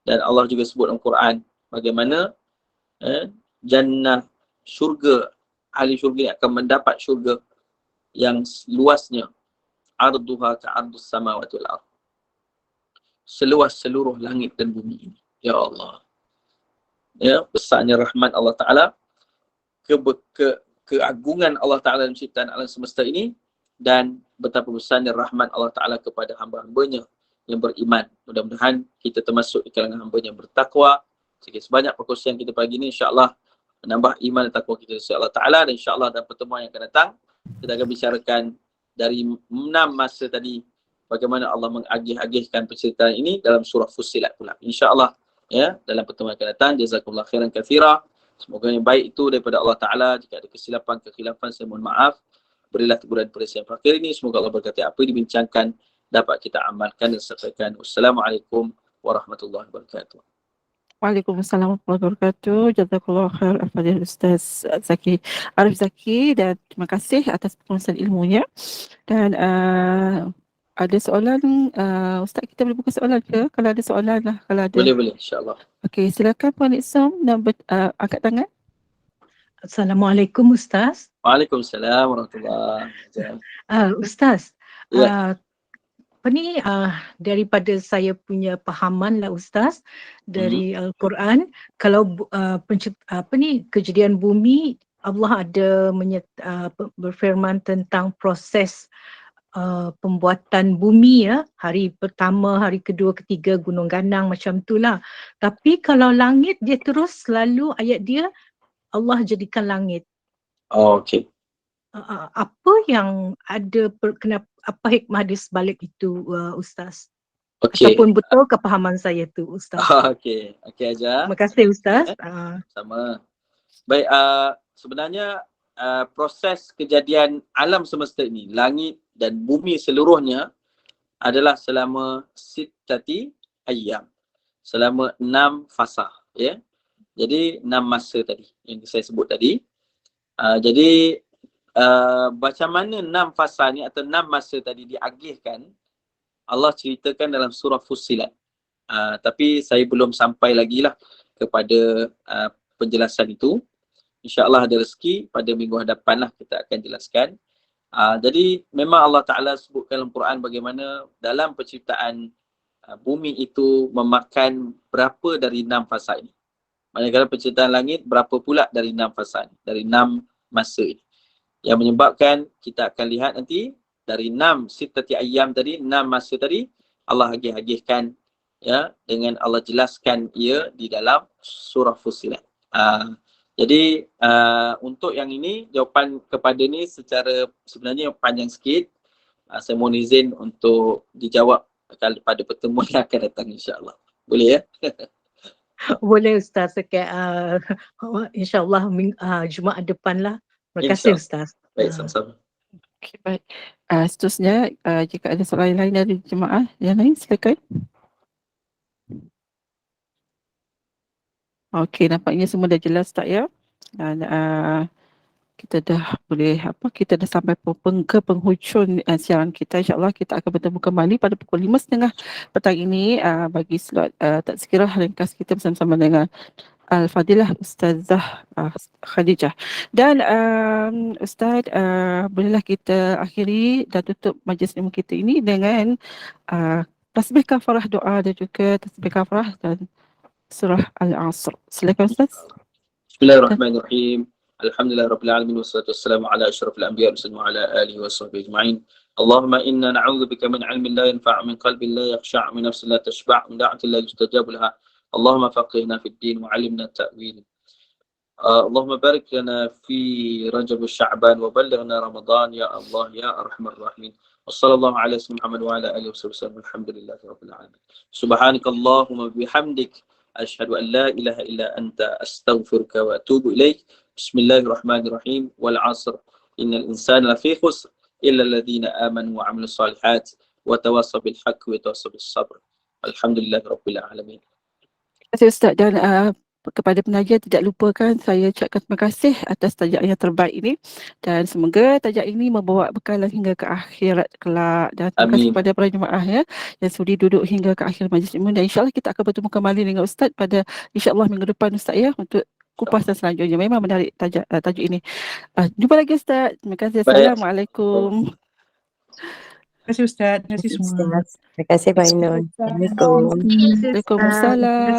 Dan Allah juga sebut dalam Quran bagaimana jannah, syurga, ahli syurga ini akan mendapat syurga yang luasnya arduha ka'ardus samawati wal ardh, seluas seluruh langit dan bumi ini. Ya Allah. Ya, besarnya rahmat Allah Ta'ala, keagungan Allah Ta'ala dalam ciptaan alam semesta ini, dan betapa besarnya rahmat Allah Ta'ala kepada hamba-hambanya yang beriman. Mudah-mudahan kita termasuk di kalangan hamba yang bertakwa. Sebanyak perkongsian kita pagi ini, insyaAllah menambah iman dan takwa kita kepada Allah Ta'ala. Dan insyaAllah dalam pertemuan yang akan datang, kita akan bicarakan dari 6 masa tadi, bagaimana Allah mengagih-agihkan penceritaan ini dalam surah Fussilat pula. InsyaAllah ya, dalam pertemuan akan datang. Jazakumullah khairan katsira. Semoga yang baik itu daripada Allah Ta'ala. Jika ada kesilapan, kekhilafan, saya mohon maaf. Berilah teguran pada siang fakir ini. Semoga Allah berkati apa yang dibincangkan dapat kita amalkan dan sampaikan. Wassalamualaikum warahmatullahi wabarakatuh. Waalaikumsalam warahmatullahi wabarakatuh. Jazakallah khair al-Fadhil Ustaz Zaki, Arif Zaki, dan terima kasih atas perkongsian ilmunya. Dan ada soalan, Ustaz, kita boleh buka soalan ke? Kalau ada soalan lah, kalau ada. Boleh, insyaAllah. Okey, silakan Puan Iksam nak angkat tangan. Assalamualaikum Ustaz. Waalaikumsalam warahmatullahi wabarakatuh. Ustaz, Ya. Apa ni, daripada saya punya pahaman lah Ustaz dari Al-Quran, kalau kejadian bumi, Allah ada berfirman tentang proses pembuatan bumi ya, hari pertama, hari kedua, ketiga, gunung ganang macam itulah. Tapi kalau langit, dia terus selalu ayat dia Allah jadikan langit. Oh, okey. Apa yang ada apa hikmah di sebalik itu Ustaz? Okey. Ataupun betul kepahaman saya tu Ustaz? Okey. Okey Hajar. Terima kasih Ustaz. Sama. Baik, sebenarnya proses kejadian alam semesta ini, langit dan bumi seluruhnya adalah selama sittati ayyam. Selama 6 fasa, ya. Jadi 6 masa tadi yang saya sebut tadi. Jadi macam mana 6 fasa ni atau 6 masa tadi diagihkan, Allah ceritakan dalam surah Fussilat. Tapi saya belum sampai lagi lah kepada penjelasan itu. InsyaAllah ada rezeki pada minggu hadapan lah kita akan jelaskan. Jadi memang Allah Ta'ala sebutkan dalam Quran bagaimana dalam penciptaan bumi itu memakan berapa dari 6 fasa ini. Manakala penciptaan langit berapa pula dari 6 fasa ini, dari 6 masa ini. Yang menyebabkan kita akan lihat nanti dari 6 sittati ayyam tadi, 6 masa tadi Allah agih-agihkan ya, dengan Allah jelaskan ia di dalam surah Fussilat. Jadi untuk yang ini, jawapan kepada ni secara sebenarnya panjang sikit. Saya mohon izin untuk dijawab pada pertemuan yang akan datang insya-Allah. Boleh ya? Boleh Ustaz, insya-Allah Jumaat depan lah. Terima kasih Ustaz. Baik, sama-sama. Okay, baik. Seterusnya, jika ada soalan lain dari jemaah yang lain, silakan. Okey, nampaknya semua dah jelas tak ya? Dan kita dah kita dah sampai ke penghujung siaran kita. InsyaAllah kita akan bertemu kembali pada pukul 5.30 petang ini bagi slot tazkirah ringkas kita bersama-sama dengan Al-Fadilah Ustazah Khadijah. Dan Ustaz, bolehlah kita akhiri dan tutup majlis ilmu kita ini dengan tasbih kafarah doa dan juga tasbih kafarah dan surah Al-Asr. Silakan Ustaz. Bismillahirrahmanirrahim. Alhamdulillah Rabbil Alamin. Wassalatu wassalamu ala ashrafil anbiya wa ala alihi wa sahbihi ajma'in. Allahumma inna na'udzubika min ilmin la yanfa' min qalbin la yakhsha' min nafsin la tashba' min da'atin la yustajab laha. Allahumma faqihna fid din wa 'allimna at-ta'wil. Allahumma barik lana fi Rajab wa Sya'ban wa ballighna Ramadan ya Allah ya Arhamar Rahimin. Wassallallahu ala sayyidina Muhammad wa ala alihi wasallam. Alhamdulillahi rabbil alamin. Subhanakallahumma bihamdik asyhadu an la ilaha illa anta astaghfiruka wa atubu ilaik. Bismillahirrahmanirrahim. Wal 'asr. Innal insana lafi khusr illa alladhina amanu wa 'amilus solihat wa tawassaw bil haqqi wa tawassaw bis sabr. Alhamdulillahirabbil alamin. Terima kasih Ustaz, dan kepada pengajar tidak lupakan saya ucapkan terima kasih atas tajak yang terbaik ini, dan semoga tajak ini membawa bekalan hingga ke akhirat kelak. Dan terima kasih kepada para jemaah ya yang sudi duduk hingga ke akhir majlis ilmu, dan insyaAllah kita akan bertemu kembali dengan Ustaz pada insyaAllah minggu depan Ustaz ya, untuk kupasan selanjutnya. Memang menarik tajuk ini. Jumpa lagi Ustaz. Terima kasih. Assalamualaikum. Terima kasih Ustaz. Terima kasih semua. Terima kasih Pak Ainul. Assalamualaikum. Waalaikumsalam.